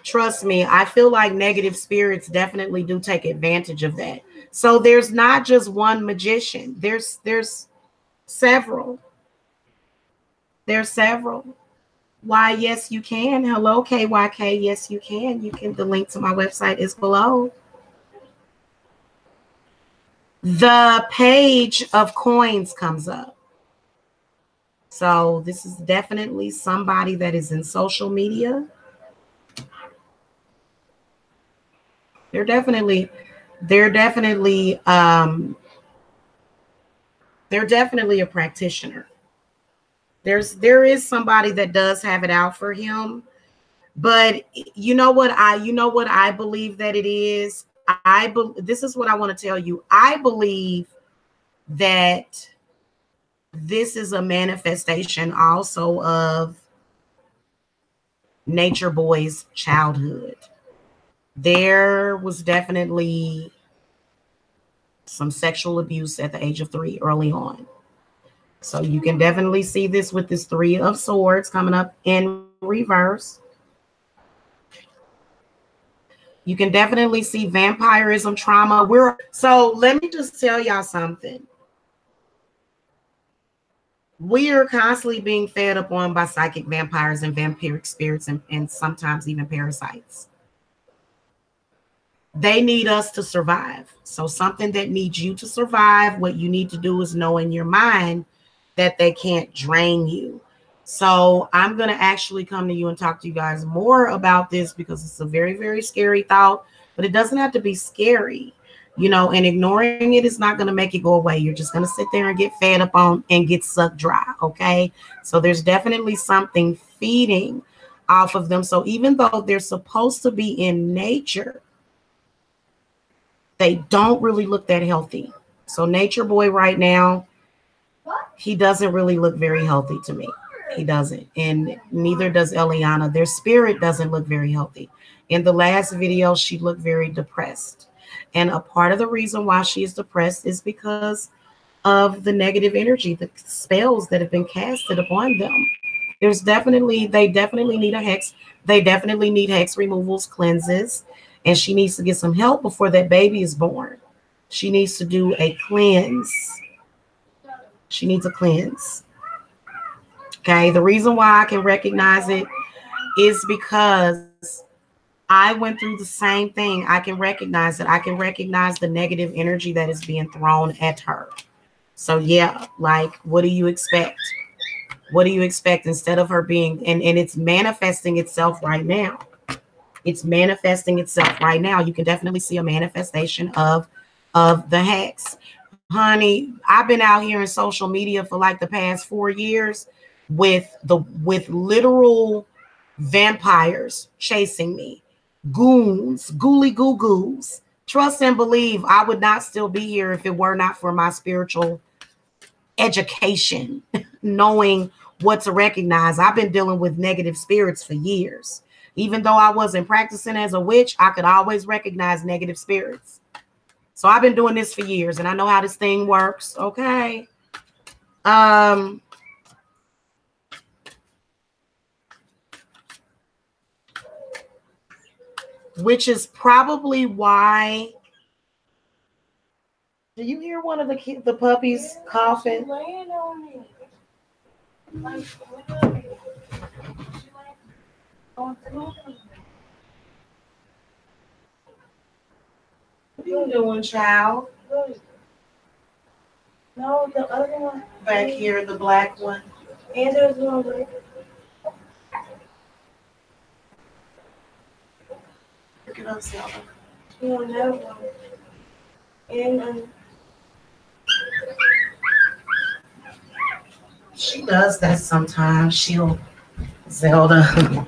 Trust me, I feel like negative spirits definitely do take advantage of that. So there's not just one magician. There's several. There's several. Why, yes, you can. Hello, KYK. Yes, you can. The link to my website is below. The Page of Coins comes up. So this is definitely somebody that is in social media. They're definitely a practitioner. There is somebody that does have it out for him, but you know what I believe that it is. This is what I want to tell you. I believe that this is a manifestation also of Natureboy's childhood. There was definitely some sexual abuse at the age of 3 early on. So you can definitely see this with this Three of Swords coming up in reverse. You can definitely see vampirism, trauma. So let me just tell y'all something. We are constantly being fed up on by psychic vampires and vampiric spirits and sometimes even parasites. They need us to survive. So something that needs you to survive, what you need to do is know in your mind that they can't drain you. So I'm going to actually come to you and talk to you guys more about this because it's a very, very scary thought, but it doesn't have to be scary, you know, and ignoring it is not going to make it go away. You're just going to sit there and get fed up on and get sucked dry. Okay. So there's definitely something feeding off of them. So even though they're supposed to be in nature, they don't really look that healthy. So Natureboy right now, he doesn't really look very healthy to me. He doesn't. And neither does Eliana. Their spirit doesn't look very healthy. In the last video, she looked very depressed. And a part of the reason why she is depressed is because of the negative energy, the spells that have been casted upon them. They definitely need a hex. They definitely need hex removals, cleanses. And she needs to get some help before that baby is born. She needs to do a cleanse. She needs a cleanse. Okay, the reason why I can recognize it is because I went through the same thing. I can recognize it. I can recognize the negative energy that is being thrown at her. So yeah, like, what do you expect? What do you expect instead of her being, and it's manifesting itself right now. It's manifesting itself right now. You can definitely see a manifestation of the hex. Honey, I've been out here in social media for like the past 4 years with literal vampires chasing me, goons, ghouly goo goos. Trust and believe I would not still be here if it were not for my spiritual education, knowing what to recognize. I've been dealing with negative spirits for years. Even though I wasn't practicing as a witch, I could always recognize negative spirits. So I've been doing this for years and I know how this thing works. Okay. Which is probably why. Do you hear one of the puppies coughing? What are you doing, child? No, the other one. Back here, the black one. And there's one right. Look it up, Selma. You don't have one. And she does that sometimes. She'll Zelda.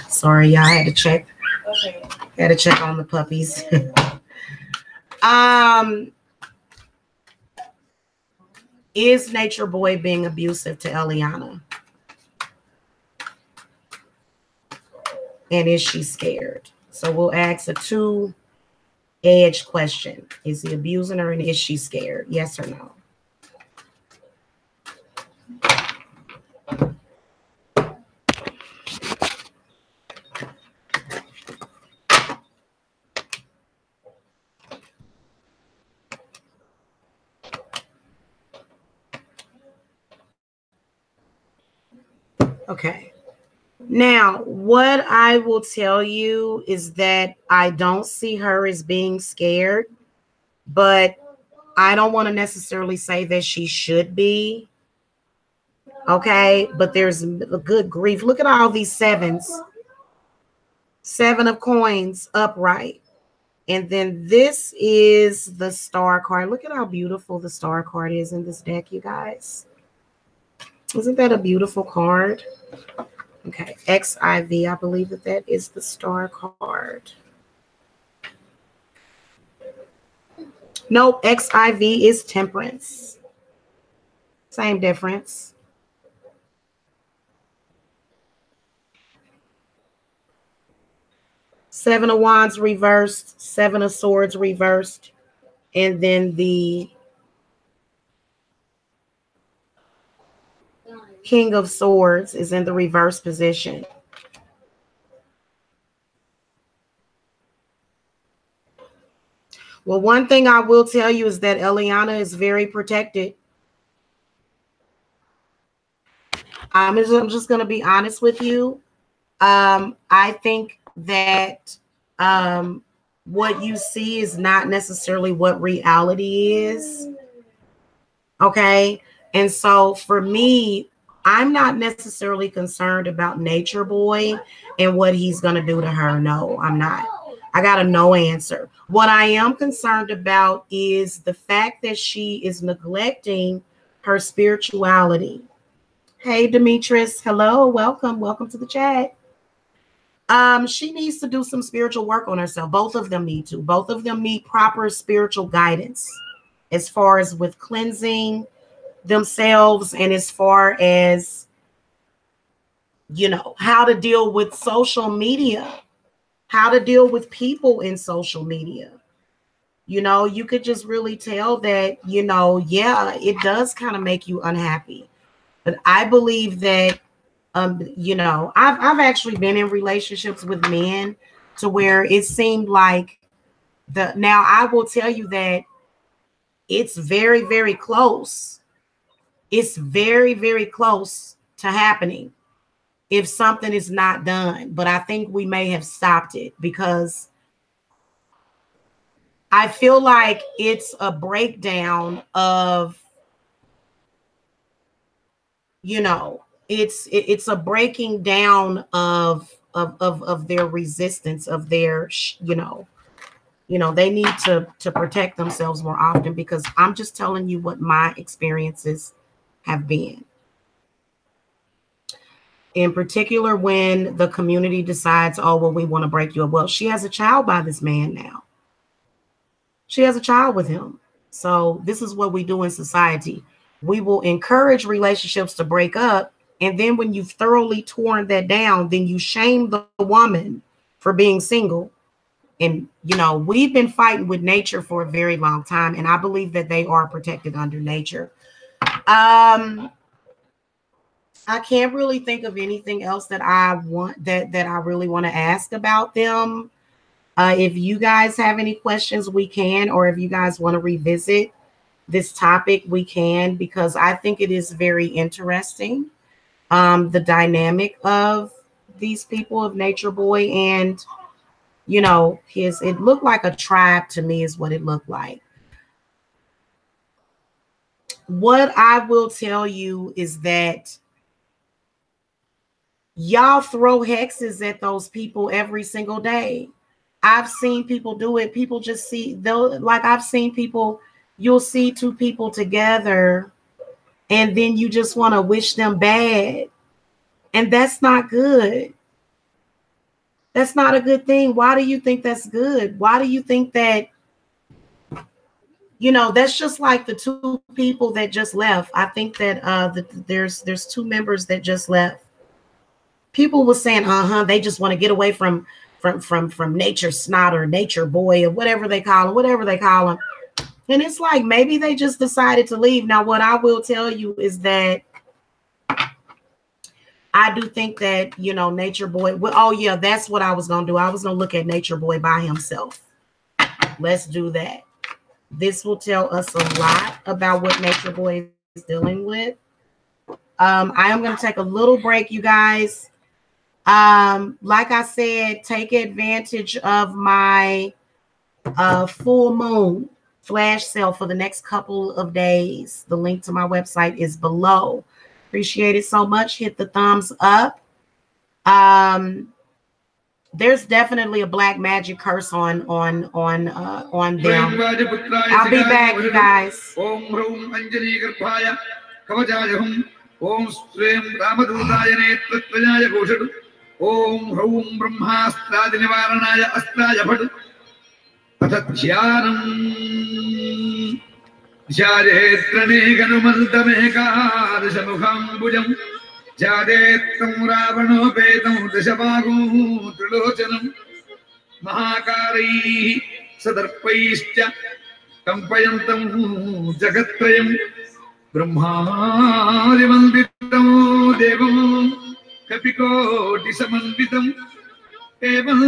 Sorry, y'all, I had to check. Okay. Had to check on the puppies. Is Natureboy being abusive to Eliana? And is she scared? So we'll ask a 2-edged question. Is he abusing her and is she scared? Yes or no? Okay. Now, what I will tell you is that I don't see her as being scared, but I don't want to necessarily say that she should be. Okay, but there's a good grief. Look at all these sevens. 7 of coins upright. And then this is the star card. Look at how beautiful the star card is in this deck, you guys. Isn't that a beautiful card? Okay, XIV, I believe that is the star card. Nope, XIV is temperance. Same difference. Seven of Wands reversed, 7 of Swords reversed, and then the King of Swords is in the reverse position. Well, one thing I will tell you is that Eliana is very protected. I'm just going to be honest with you. I think that what you see is not necessarily what reality is. Okay. And so for me, I'm not necessarily concerned about Natureboy and what he's going to do to her. No, I'm not. I got a no answer. What I am concerned about is the fact that she is neglecting her spirituality. Hey, Demetrius. Hello. Welcome. Welcome to the chat. She needs to do some spiritual work on herself. Both of them need to. Both of them need proper spiritual guidance as far as with cleansing themselves and as far as, you know, how to deal with social media, how to deal with people in social media. You know, you could just really tell that, you know, yeah, it does kind of make you unhappy. But I believe that, you know, I've actually been in relationships with men to where it seemed like now I will tell you that it's very, very close. It's very, very close to happening if something is not done. But I think we may have stopped it because I feel like it's a breakdown of, you know, it's a breaking down of their resistance, of their, they need to protect themselves more often, because I'm just telling you what my experiences have been. In particular, when the community decides, oh, well, we want to break you up. Well, she has a child by this man now. She has a child with him. So this is what we do in society. We will encourage relationships to break up. And then when you've thoroughly torn that down, then you shame the woman for being single. And, we've been fighting with nature for a very long time. And I believe that they are protected under nature. I can't really think of anything else that I want, that I really want to ask about them. If you guys have any questions, we can, or if you guys want to revisit this topic, we can, because I think it is very interesting. The dynamic of these people, of Natureboy, and it looked like a tribe to me, is what it looked like. What I will tell you is that y'all throw hexes at those people every single day. I've seen people do it. People just see, like I've seen people, you'll see two people together and then you just want to wish them bad. And that's not good. That's not a good thing. Why do you think that's good? Why do you think that, that's just like the two people that just left. I think that there's two members that just left. People were saying, they just want to get away from nature snot or nature boy or whatever they call him. And it's like, maybe they just decided to leave. Now, what I will tell you is that I do think that, Natureboy, well, oh yeah, that's what I was going to do. I was going to look at Natureboy by himself. Let's do that. This will tell us a lot about what Natureboy is dealing with. I am going to take a little break, you guys. Like I said, take advantage of my full moon flash sale for the next couple of days. The link to my website is below. Appreciate it so much. Hit the thumbs up. There's definitely a black magic curse on them. I'll be back, you guys. Om Srim Ramadutaya Netratvaya Goshadu. Om Hrum Brahmastra Nivaranaya Astraya Bhadu. Patatyanam Jadetrane Ganumaldameka Dashamukham Bujam Jadetram Ravano Vedam Dashabagu Trilochanam Mahakari Sadarpaischa Kampayantam Jagatrayam Brahmadi Manditam Devam Kapikoti Samanditam Evam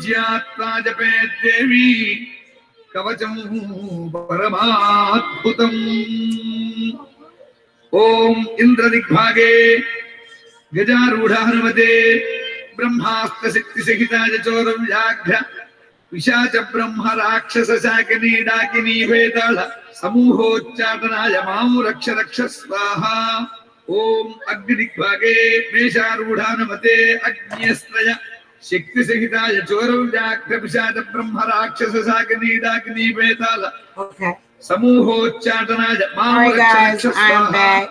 Jyatra Japet Devi Kavacham Paramatputam Om Indradikbhage Gajarudha Hanumate Brahmastra Sikti Sahitaya Choram Yaghya Vishacha Brahma Rakshasa Sakani Dakini Vedala Samuhochatanaya Mamu Raksha Raksha Swaha Om Agnikbhage Mesharudhanamate Agniyastraya Shakti Sahitaya Choram Yaghya Vishacha Brahma Rakshasa Sakani Dakini Vedala Samuhochatanaya Mamu Raksha Raksha Swaha. I'm back.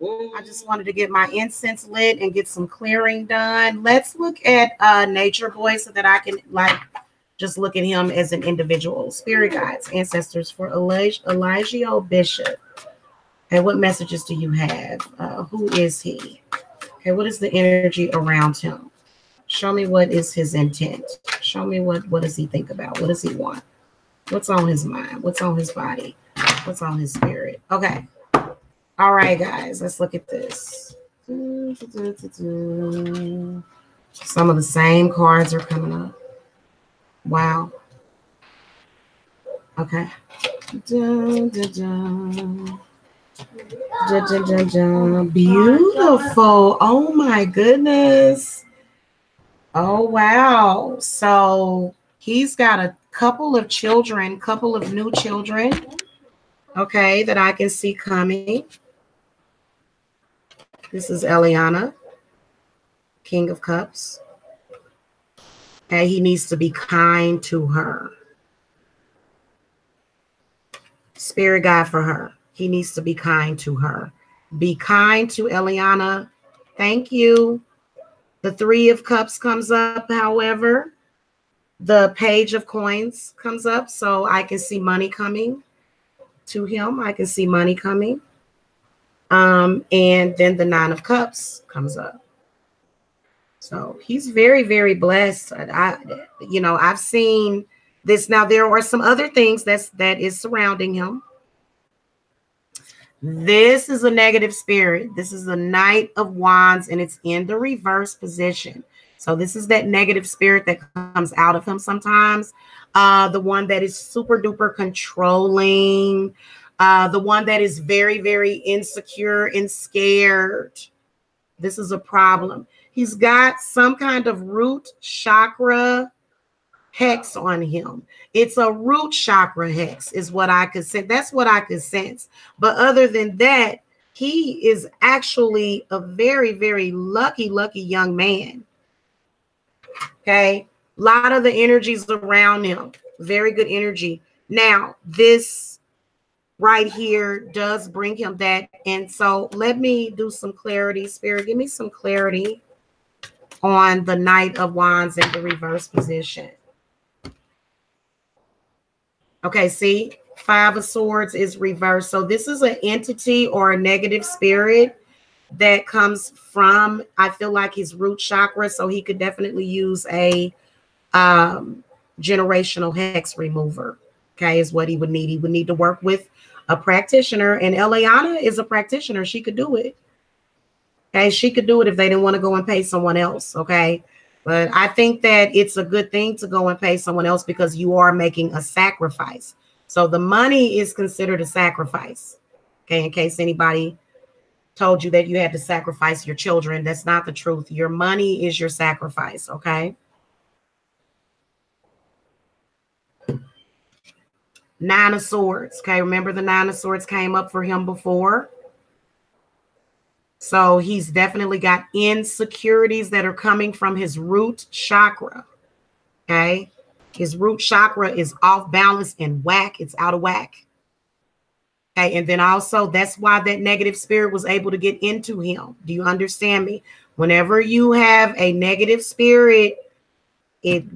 I just wanted to get my incense lit and get some clearing done. Let's look at Natureboy so that I can just look at him as an individual. Spirit guides, ancestors for Elijah Bishop. Okay, what messages do you have? Who is he? Okay, what is the energy around him? Show me what is his intent. Show me what does he think about? What does he want? What's on his mind? What's on his body? What's on his spirit? Okay. All right, guys, let's look at this. Some of the same cards are coming up. Wow. Okay. Dun, dun, dun. Dun, dun, dun, dun. Beautiful. Oh my goodness. Oh wow. So he's got a couple of children, couple of new children. Okay, that I can see coming. This is Eliana, King of Cups. Okay, he needs to be kind to her. Spirit guide for her. He needs to be kind to her. Be kind to Eliana. Thank you. The Three of Cups comes up, however. The Page of Coins comes up, so I can see money coming to him. I can see money coming. And then the Nine of Cups comes up. So he's very, very blessed. I've seen this. Now there are some other things that is surrounding him. This is a negative spirit. This is the Knight of Wands, and it's in the reverse position. So this is that negative spirit that comes out of him sometimes. The one that is super duper controlling. The one that is very, very insecure and scared. This is a problem. He's got some kind of root chakra hex on him. It's a root chakra hex is what I could sense. That's what I could sense. But other than that, he is actually a very, very lucky young man. Okay. A lot of the energies around him. Very good energy. Now, this right here does bring him that. And so let me do some clarity. Spirit, give me some clarity on the Knight of Wands in the reverse position. Okay, see, Five of Swords is reversed. So this is an entity or a negative spirit that comes from, I feel like, his root chakra. So he could definitely use a generational hex remover. Okay, is what he would need. He would need to work with a practitioner. And Eliana is a practitioner. She could do it. Okay, she could do it if they didn't want to go and pay someone else. Okay. But I think that it's a good thing to go and pay someone else because you are making a sacrifice. So the money is considered a sacrifice. Okay, in case anybody told you that you had to sacrifice your children, that's not the truth. Your money is your sacrifice. Okay. Nine of Swords. Okay, remember the Nine of Swords came up for him before. So he's definitely got insecurities that are coming from his root chakra. Okay. His root chakra is off balance and whack. It's out of whack. Okay. And then also that's why that negative spirit was able to get into him. Do you understand me? Whenever you have a negative spirit,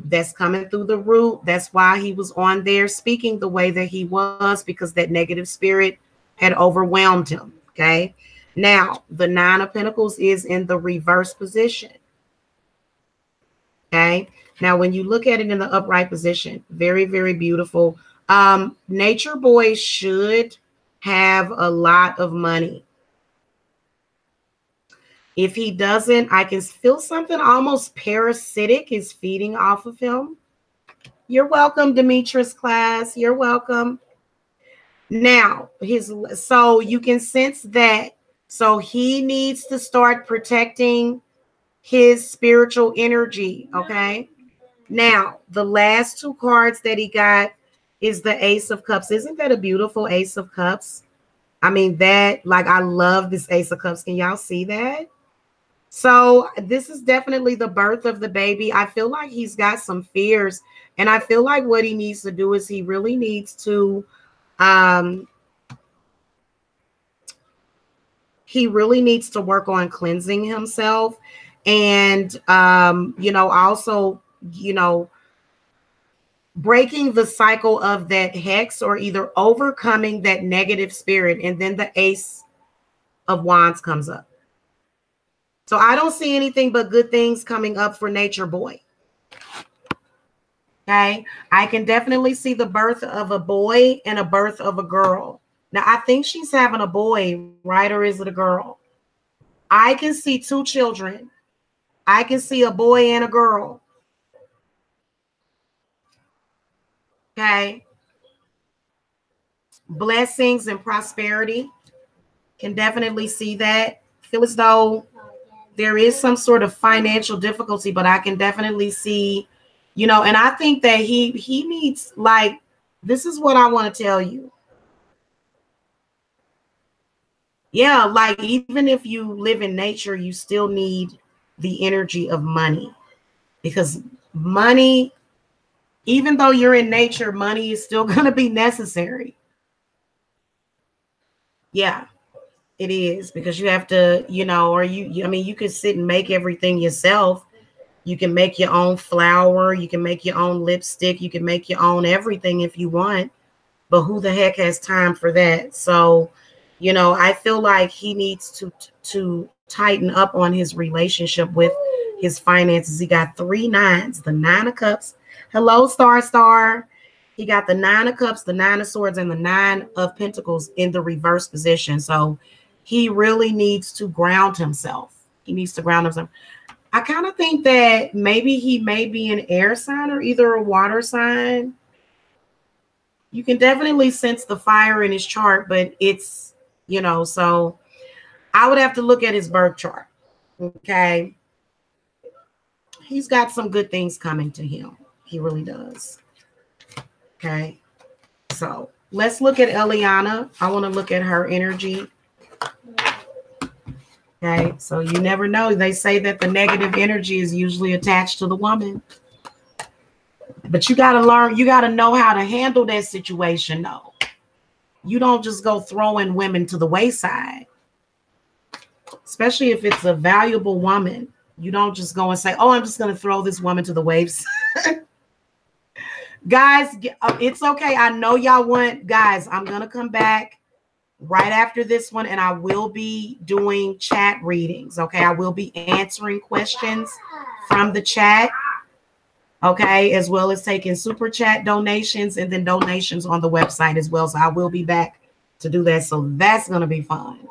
that's coming through the root. That's why he was on there speaking the way that he was, because that negative spirit had overwhelmed him. Okay. Now, the Nine of Pentacles is in the reverse position. Okay. Now, when you look at it in the upright position, very, very beautiful. Nature Boy should have a lot of money. If he doesn't, I can feel something almost parasitic is feeding off of him. You're welcome, Demetrius class. You're welcome. Now, so you can sense that. So he needs to start protecting his spiritual energy. Okay. Now, the last two cards that he got is the Ace of Cups. Isn't that a beautiful Ace of Cups? I mean, that, like, I love this Ace of Cups. Can y'all see that? So this is definitely the birth of the baby. I feel like he's got some fears. And I feel like what he needs to do is he really needs to work on cleansing himself and also breaking the cycle of that hex, or either overcoming that negative spirit. And then the Ace of Wands comes up. So I don't see anything but good things coming up for Nature Boy. Okay, I can definitely see the birth of a boy and a birth of a girl. Now, I think she's having a boy, right? Or is it a girl? I can see two children. I can see a boy and a girl. Okay. blessings and prosperity. Can definitely see that. Feel as though there is some sort of financial difficulty, but I can definitely see, you know, and I think that he needs, like, this is what I want to tell you. Yeah, like even if you live in nature, you still need the energy of money, because money, even though you're in nature, money is still going to be necessary. Yeah, it is, because you have to, you know, or I mean, you can sit and make everything yourself. You can make your own flour. You can make your own lipstick. You can make your own everything if you want. But who the heck has time for that? So, you know, I feel like he needs to tighten up on his relationship with his finances. He got 3 9s, the 9 of cups. Hello, Star. He got the 9 of cups, the 9 of swords, and the 9 of pentacles in the reverse position. So he really needs to ground himself. He needs to ground himself. I kind of think that maybe he may be an air sign or either a water sign. You can definitely sense the fire in his chart, but it's, you know, so I would have to look at his birth chart. Okay. He's got some good things coming to him. He really does. Okay. So let's look at Eliana. I want to look at her energy. Okay. So you never know. They say that the negative energy is usually attached to the woman. But you got to learn, you got to know how to handle that situation, though. You don't just go throwing women to the wayside, especially if it's a valuable woman. You don't just go and say, oh, I'm just going to throw this woman to the waves. Guys, it's okay. I know y'all want, guys, I'm going to come back right after this one, and I will be doing chat readings. Okay. I will be answering questions from the chat. Okay, as well as taking super chat donations and then donations on the website as well. So I will be back to do that. So that's going to be fun.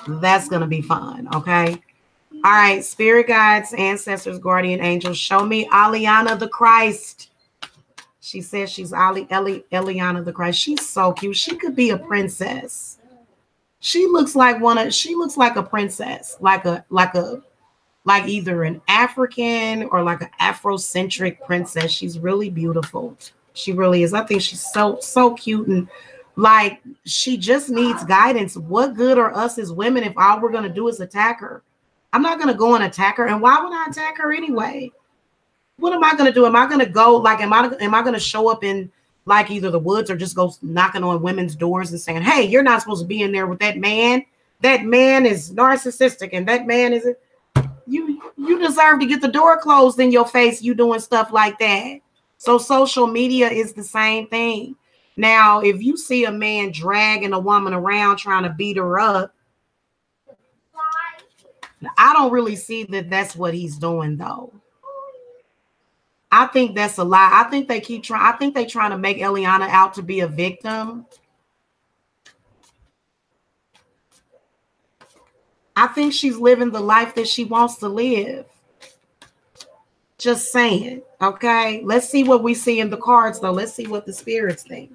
That's going to be fun. Okay. All right. Spirit guides, ancestors, guardian angels, show me Ileana the Christ. She says she's Eliana the Christ. She's so cute. She could be a princess. She looks like a princess, like either an African or like an Afrocentric princess. She's really beautiful. She really is. I think she's so cute, and like she just needs guidance. What good are us as women if all we're going to do is attack her? I'm not going to go and attack her. And why would I attack her anyway? What am I going to do? Am I going to go like, am I going to show up in like either the woods or just go knocking on women's doors and saying, hey, you're not supposed to be in there with that man. That man is narcissistic and that man is you deserve to get the door closed in your face. You doing stuff like that. So social media is the same thing. Now, if you see a man dragging a woman around trying to beat her up, I don't really see that that's what he's doing, though. I think that's a lie. I think they keep trying. I think they're trying to make Eliana out to be a victim. I think she's living the life that she wants to live. Just saying. Okay. Let's see what we see in the cards, though. Let's see what the spirits think.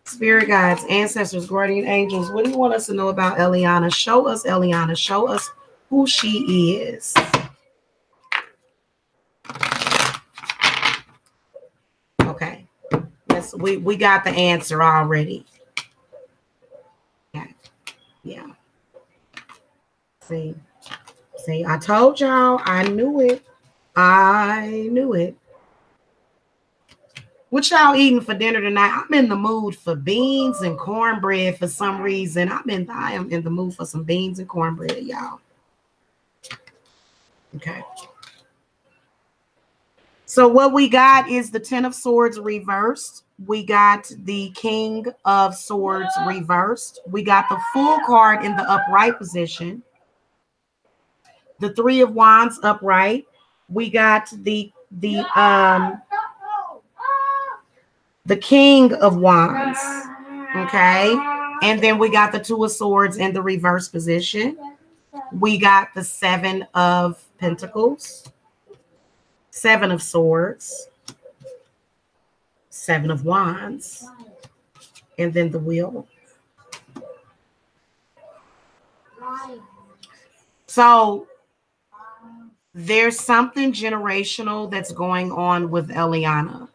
Spirit guides, ancestors, guardian angels. What do you want us to know about Eliana? Show us Eliana. Show us who she is. Okay. We got the answer already. Okay. Yeah. See, I told y'all. I knew it. What y'all eating for dinner tonight? I'm in the mood for beans and cornbread for some reason. I am in the mood for some beans and cornbread, y'all. Okay. So what we got is the 10 of Swords reversed. We got the King of Swords reversed. We got the Fool card in the upright position. The 3 of Wands upright. We got the King of Wands. Okay. And then we got the 2 of Swords in the reverse position. We got the 7 of Pentacles. 7 of Swords. Seven of Wands. And then the Wheel. So there's something generational that's going on with Eliana.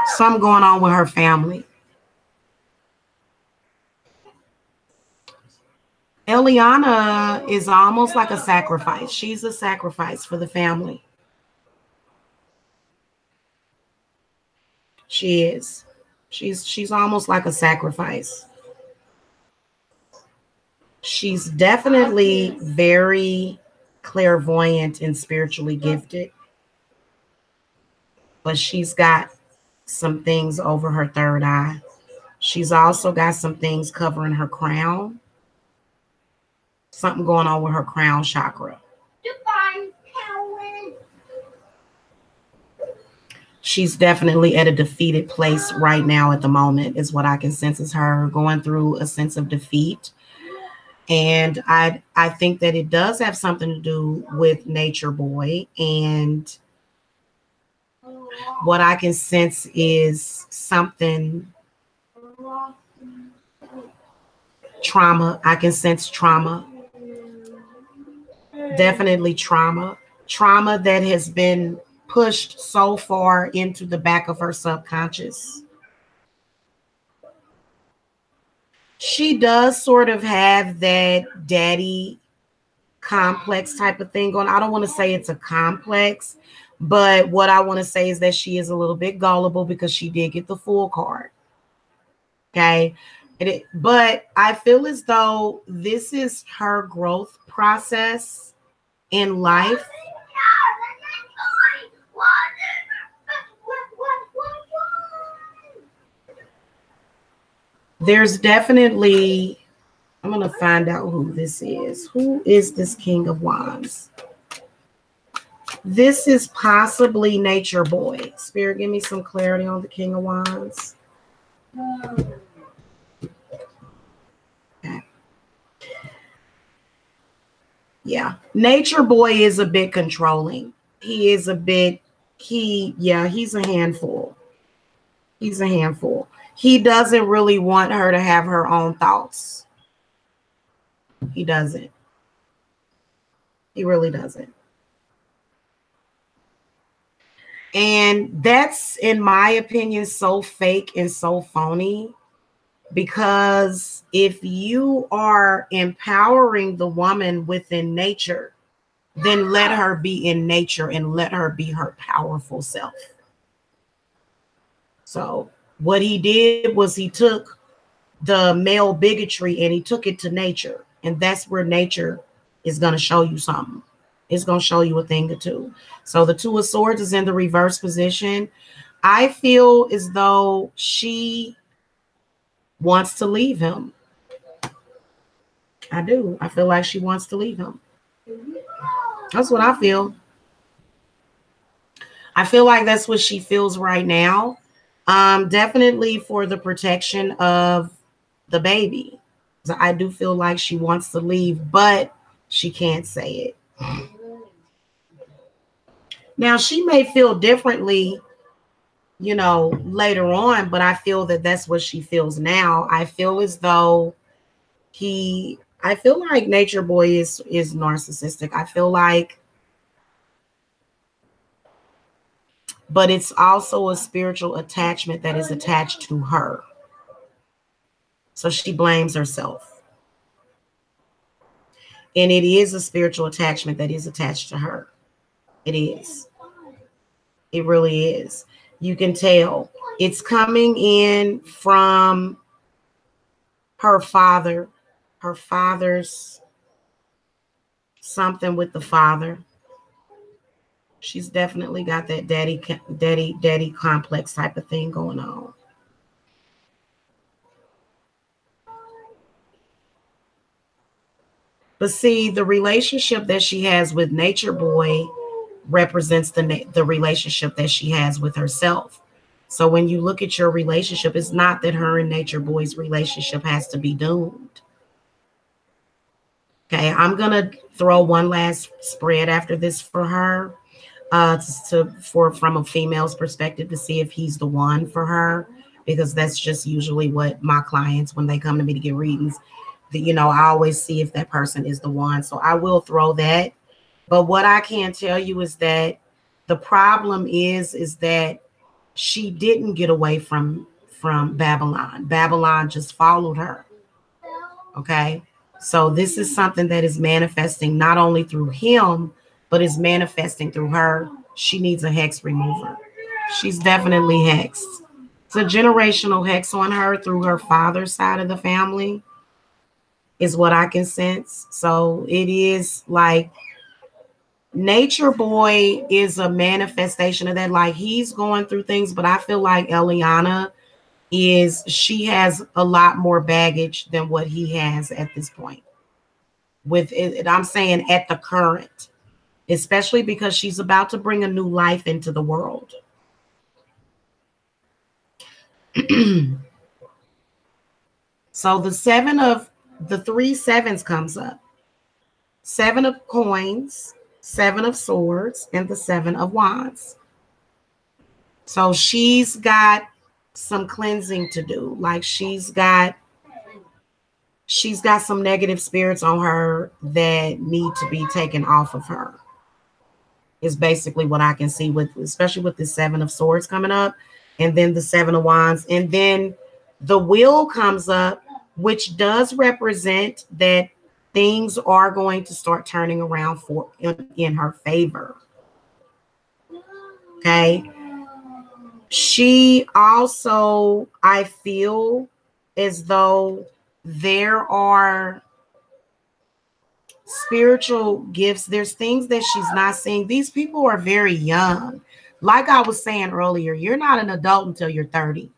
Something going on with her family. Eliana is almost like a sacrifice. She's a sacrifice for the family. She is. She's almost like a sacrifice. She's definitely very clairvoyant and spiritually gifted. But she's got some things over her third eye. She's also got some things covering her crown. Something going on with her crown chakra. She's definitely at a defeated place right now at the moment, is what I can sense is her going through a sense of defeat. And I think that it does have something to do with Natureboy. And what I can sense is something trauma. I can sense trauma. Definitely trauma. Trauma that has been pushed so far into the back of her subconscious. She does sort of have that daddy complex type of thing going. I don't want to say it's a complex, but what I want to say is that she is a little bit gullible because she did get the Fool card. Okay. But I feel as though this is her growth process in life. There's definitely, I'm going to find out who this is. Who is this King of Wands? This is possibly Natureboy. Spirit, give me some clarity on the King of Wands. Okay. Yeah. Natureboy is a bit controlling. He is a bit, he's a handful. He's a handful. He doesn't really want her to have her own thoughts. He doesn't. He really doesn't. And that's, in my opinion, so fake and so phony, because if you are empowering the woman within nature, then let her be in nature and let her be her powerful self. So what he did was he took the male bigotry and he took it to nature. And that's where nature is going to show you something. It's going to show you a thing or two. So the Two of Swords is in the reverse position. I feel as though she wants to leave him. I do. I feel like she wants to leave him. That's what I feel. I feel like that's what she feels right now. Definitely for the protection of the baby. So I do feel like she wants to leave, but she can't say it. Now, she may feel differently, you know, later on, but I feel that that's what she feels now. I feel as though I feel like Natureboy is narcissistic. I feel like, but it's also a spiritual attachment that is attached to her. So she blames herself. And it is a spiritual attachment that is attached to her. It is. It really is. You can tell. It's coming in from her father. Her father's something with the father. She's definitely got that daddy complex type of thing going on. But see, the relationship that she has with Natureboy represents the relationship that she has with herself. So when you look at your relationship, it's not that her and Natureboy's relationship has to be doomed. Okay, I'm going to throw one last spread after this for her. from a female's perspective, to see if he's the one for her, because that's just usually what my clients, when they come to me to get readings, I always see if that person is the one. So I will throw that. But what I can tell you is that the problem is that she didn't get away from Babylon. Babylon just followed her. Okay. So this is something that is manifesting not only through him, but is manifesting through her. She needs a hex remover. She's definitely hexed. It's a generational hex on her through her father's side of the family, is what I can sense. So it is like Nature Boy is a manifestation of that. Like, he's going through things, but I feel like Eliana she has a lot more baggage than what he has at this point. With it, I'm saying at the current, especially because she's about to bring a new life into the world. So the 3 sevens comes up. 7 of coins, 7 of swords, and the 7 of wands. So she's got some cleansing to do. Like, she's got some negative spirits on her that need to be taken off of her, is basically what I can see, especially with the 7 of swords coming up, and then the 7 of wands, and then the wheel comes up, which does represent that things are going to start turning around in her favor. Okay. She also, I feel as though there are spiritual gifts. There's things that she's not seeing. These people are very young. Like I was saying earlier, you're not an adult until you're 30,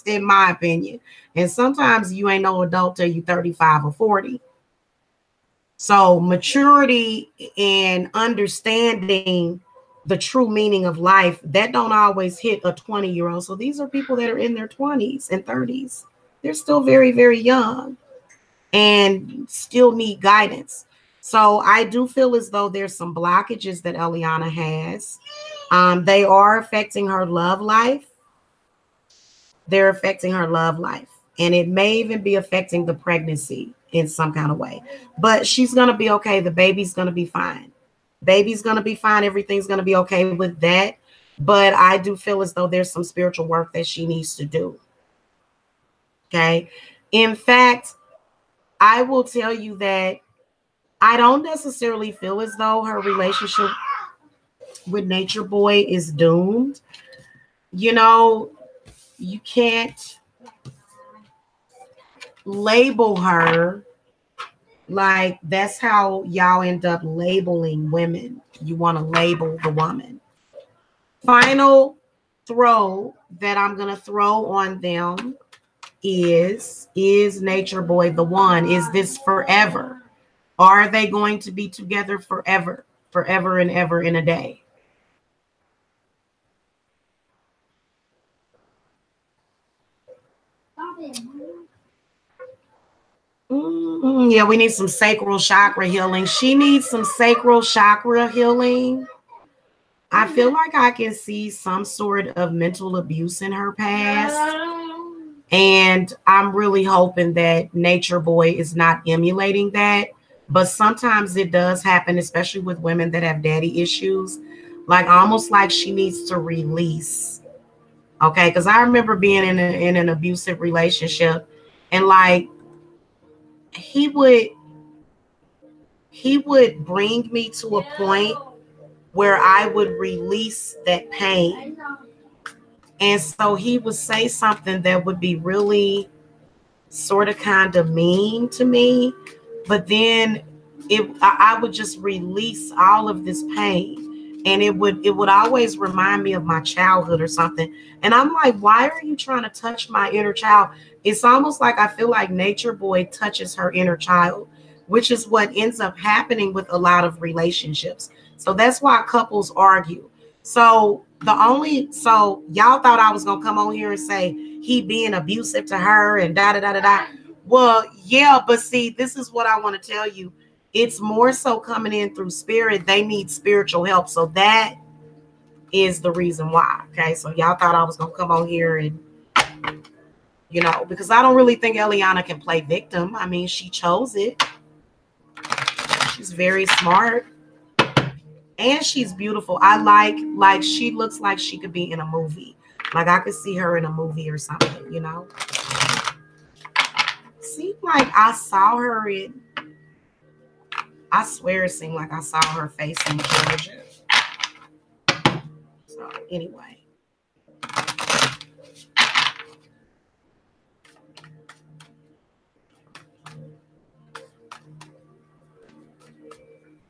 in my opinion. And sometimes you ain't no adult till you're 35 or 40. So maturity and understanding the true meaning of life, that don't always hit a 20-year-old. So these are people that are in their 20s and 30s. They're still very, very young and still need guidance. So I do feel as though there's some blockages that Eliana has. They are affecting her love life. They're affecting her love life. And it may even be affecting the pregnancy in some kind of way. But she's going to be okay. The baby's going to be fine. Baby's going to be fine. Everything's going to be okay with that. But I do feel as though there's some spiritual work that she needs to do. Okay. In fact, I will tell you that I don't necessarily feel as though her relationship with Nature Boy is doomed. You know, you can't label her like that's how y'all end up labeling women. You want to label the woman. Final throw that I'm going to throw on them is Nature Boy the one? Is this forever? Are they going to be together forever and ever in a day? Yeah, we need some sacral chakra healing. She needs some sacral chakra healing. I feel like I can see some sort of mental abuse in her past. And I'm really hoping that Nature Boy is not emulating that. But sometimes it does happen, especially with women that have daddy issues. Like, almost like she needs to release. Okay, because I remember being in an abusive relationship, and like he would bring me to a point where I would release that pain. And so he would say something that would be really sort of kind of mean to me, but then I would just release all of this pain, and it would always remind me of my childhood or something. And I'm like, why are you trying to touch my inner child? It's almost like I feel like Nature Boy touches her inner child, which is what ends up happening with a lot of relationships. So that's why couples argue. So y'all thought I was gonna come on here and say he being abusive to her and da da da da da. Well, yeah, but see, this is what I want to tell you. It's more so coming in through spirit. They need spiritual help. So that is the reason why. Okay, so y'all thought I was gonna come on here and, you know, because I don't really think Eliana can play victim. I mean, she chose it. She's very smart and she's beautiful. I like she looks like she could be in a movie. Like I could see her in a movie or something, you know. Seemed like I saw her in, I swear it seemed like I saw her face in Georgia. So anyway.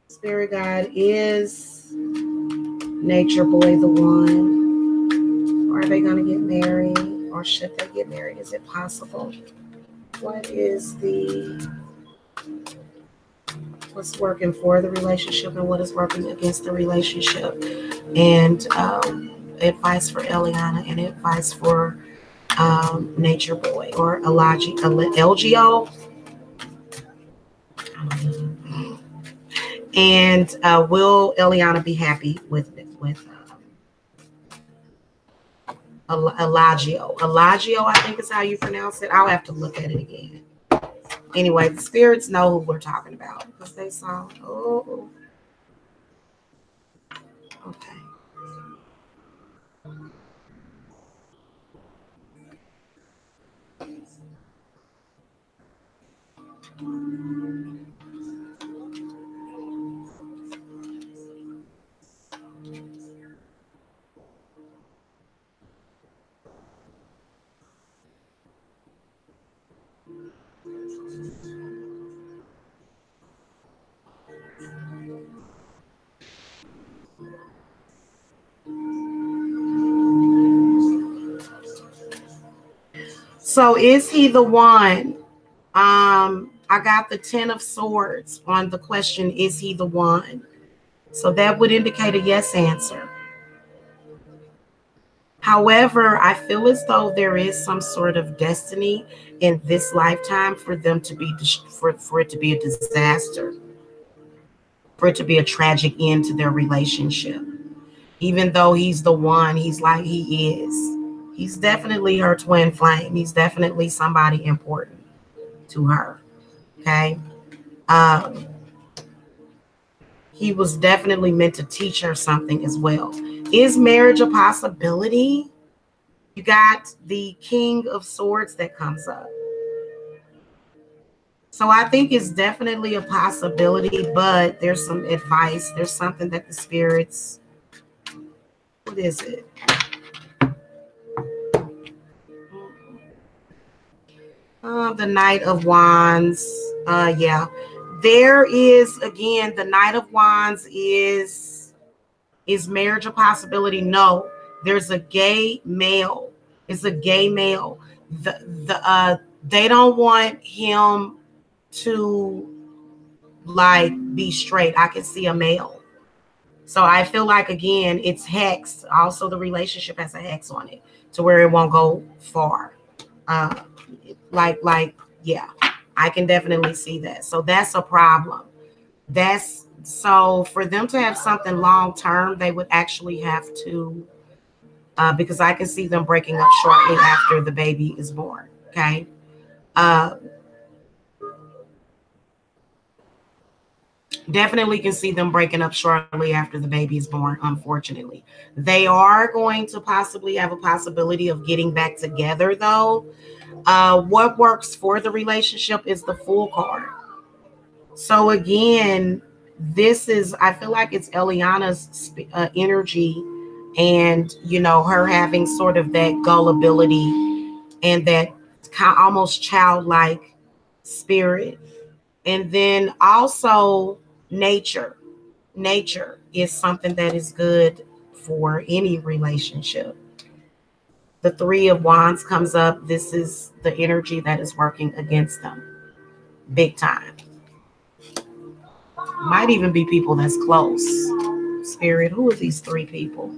Spirit guide is Natureboy the one. Are they going to get married or should they get married? Is it possible? What is what's working for the relationship and what is working against the relationship? And advice for Eliana and advice for Natureboy or LGO. And will Eliana be happy with Elagio? Elagio, I think is how you pronounce it. I'll have to look at it again. Anyway, the spirits know who we're talking about because they saw. Oh, okay. So is he the one? I got the 10 of Swords on the question, is he the one? So that would indicate a yes answer. However, I feel as though there is some sort of destiny in this lifetime for them to be, for it to be a disaster, for it to be a tragic end to their relationship. Even though he's the one, he's like he is. He's definitely her twin flame. He's definitely somebody important to her. Okay. He was definitely meant to teach her something as well. Is marriage a possibility? You got the King of Swords that comes up. So I think it's definitely a possibility, but there's some advice. There's something that the spirits, what is it? The Knight of Wands. Yeah. There is, again, the Knight of Wands is marriage a possibility? No. There's a gay male. It's a gay male. They don't want him to like be straight. I can see a male. So I feel like, again, it's hex. Also, the relationship has a hex on it to where it won't go far. Yeah, I can definitely see that. So that's a problem. So for them to have something long term, they would actually have to, because I can see them breaking up shortly after the baby is born. Okay. Definitely can see them breaking up shortly after the baby is born, unfortunately. They are going to possibly have a possibility of getting back together, though. What works for the relationship is the Fool card. So again, I feel like it's Eliana's energy and, you know, her having sort of that gullibility and that kind of almost childlike spirit. And then also nature is something that is good for any relationship. The Three of Wands comes up. This is the energy that is working against them big time. Might even be people that's close. Spirit, who are these three people?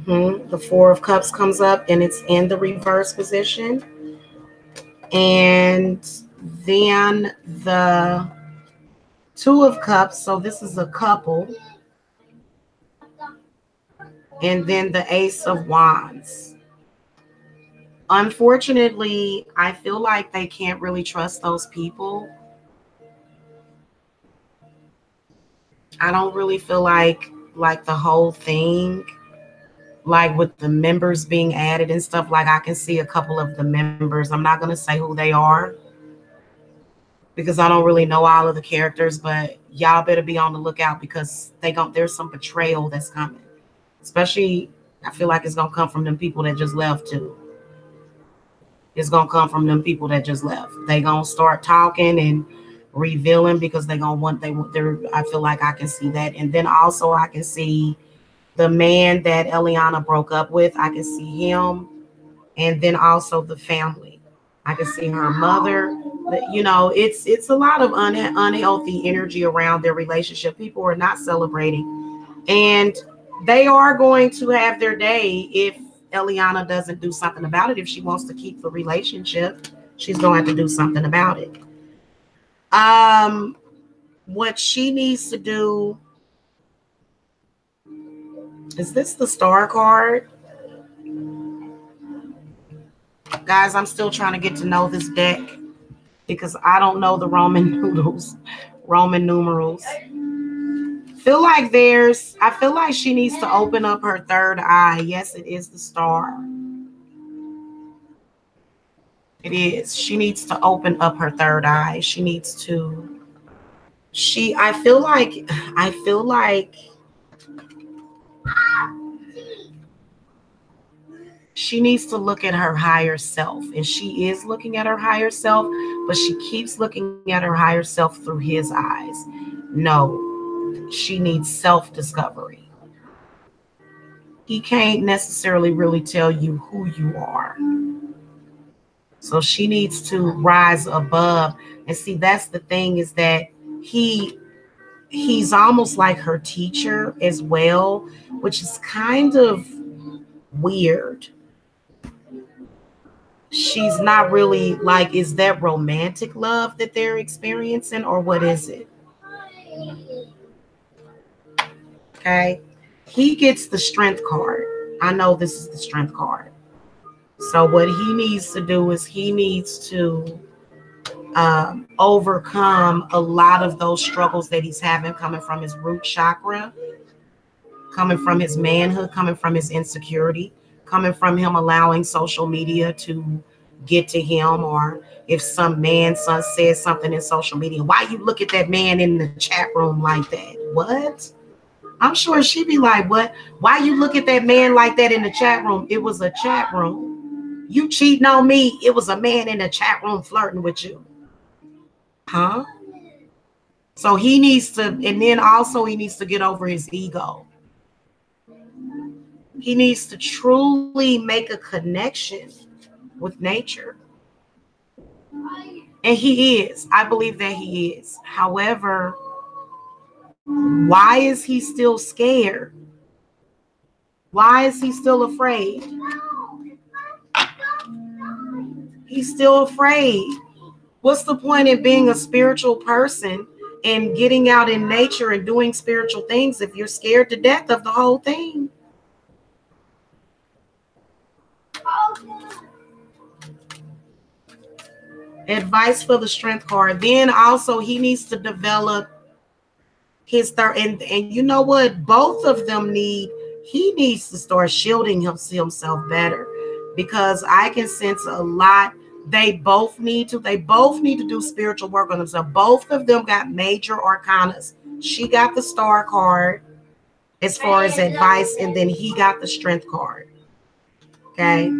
The Four of Cups comes up and it's in the reverse position. And then the Two of Cups. So this is a couple. And then the Ace of Wands. Unfortunately, I feel like they can't really trust those people. I don't really feel like the whole thing, like with the members being added and stuff, like I can see a couple of the members. I'm not going to say who they are because I don't really know all of the characters, but y'all better be on the lookout because there's some betrayal that's coming. Especially, I feel like it's going to come from them people that just left too. It's going to come from them people that just left. They going to start talking and revealing because they going to want, I feel like I can see that. And then also I can see the man that Eliana broke up with. I can see him. And then also the family. I can see her mother. You know, it's a lot of unhealthy energy around their relationship. People are not celebrating. And they are going to have their day if Eliana doesn't do something about it. If she wants to keep the relationship, she's going to have to do something about it. What she needs to do, is this the Star card? Guys, I'm still trying to get to know this deck because I don't know the Roman numerals. I feel like she needs to open up her third eye. Yes, it is the Star. It is. She needs to open up her third eye. She needs to. I feel like she needs to look at her higher self, and she is looking at her higher self, but she keeps looking at her higher self through his eyes. No, she needs self-discovery. He can't necessarily really tell you who you are. So she needs to rise above. And see, that's the thing, is that he's almost like her teacher as well, which is kind of weird. She's not really like, is that romantic love that they're experiencing, or what is it? Okay. He gets the Strength card. I know this is the Strength card. So what he needs to do is he needs to overcome a lot of those struggles that he's having, coming from his root chakra, coming from his manhood, coming from his insecurity, coming from him allowing social media to get to him. Or if some man son says something in social media, why you look at that man in the chat room like that? What? I'm sure she'd be like, what? Why you look at that man like that in the chat room? It was a chat room. You cheating on me. It was a man in the chat room flirting with you. Huh? So he needs to, and then also he needs to get over his ego. He needs to truly make a connection with nature. And he is. I believe that he is. However, why is he still scared? Why is he still afraid? He's still afraid. What's the point in being a spiritual person and getting out in nature and doing spiritual things if you're scared to death of the whole thing? Advice for the Strength card. Then also he needs to develop his third, and you know what? Both of them he needs to start shielding himself better, because I can sense a lot. They both need to do spiritual work on themselves. Both of them got major arcanas. She got the Star card as far as advice, and then he got the Strength card. Okay.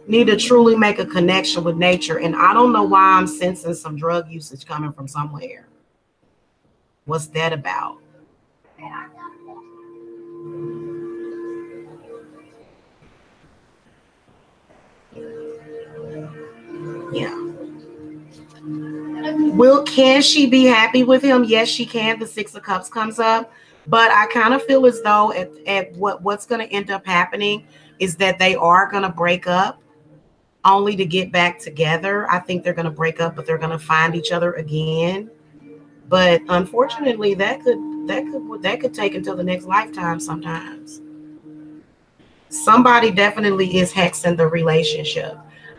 Need to truly make a connection with nature. And I don't know why I'm sensing some drug usage coming from somewhere. What's that about? Yeah. Can she be happy with him? Yes, she can. The Six of Cups comes up. But I kind of feel as though at what's going to end up happening is that they are going to break up only to get back together. I think they're going to break up, but they're going to find each other again. But unfortunately, that could take until the next lifetime sometimes. Somebody definitely is hexing the relationship.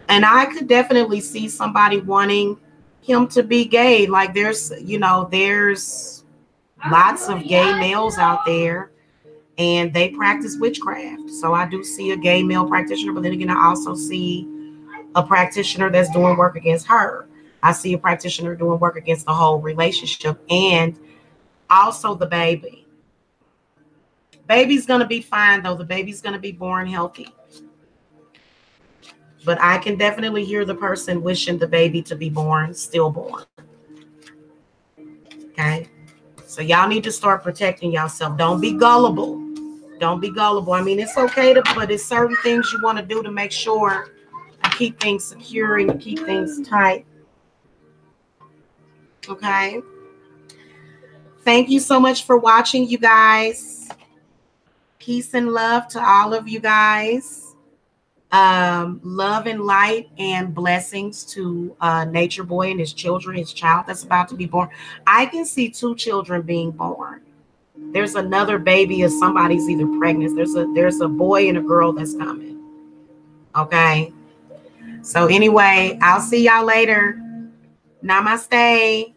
And I could definitely see somebody wanting him to be gay. Like there's lots of gay males out there and they practice witchcraft. So I do see a gay male practitioner, but then again, I also see a practitioner that's doing work against her. I see a practitioner doing work against the whole relationship and also the baby. Baby's going to be fine, though. The baby's going to be born healthy. But I can definitely hear the person wishing the baby to be born, stillborn. Okay? So y'all need to start protecting yourself. Don't be gullible. Don't be gullible. I mean, it's okay but it's certain things you want to do to make sure you keep things secure and you keep things tight. Okay? Thank you so much for watching, you guys. Peace and love to all of you guys. Love and light and blessings to Natureboy and his children, his child that's about to be born. I can see 2 children being born. There's another baby or somebody's either pregnant. There's a boy and a girl that's coming. Okay. So anyway, I'll see y'all later. Namaste.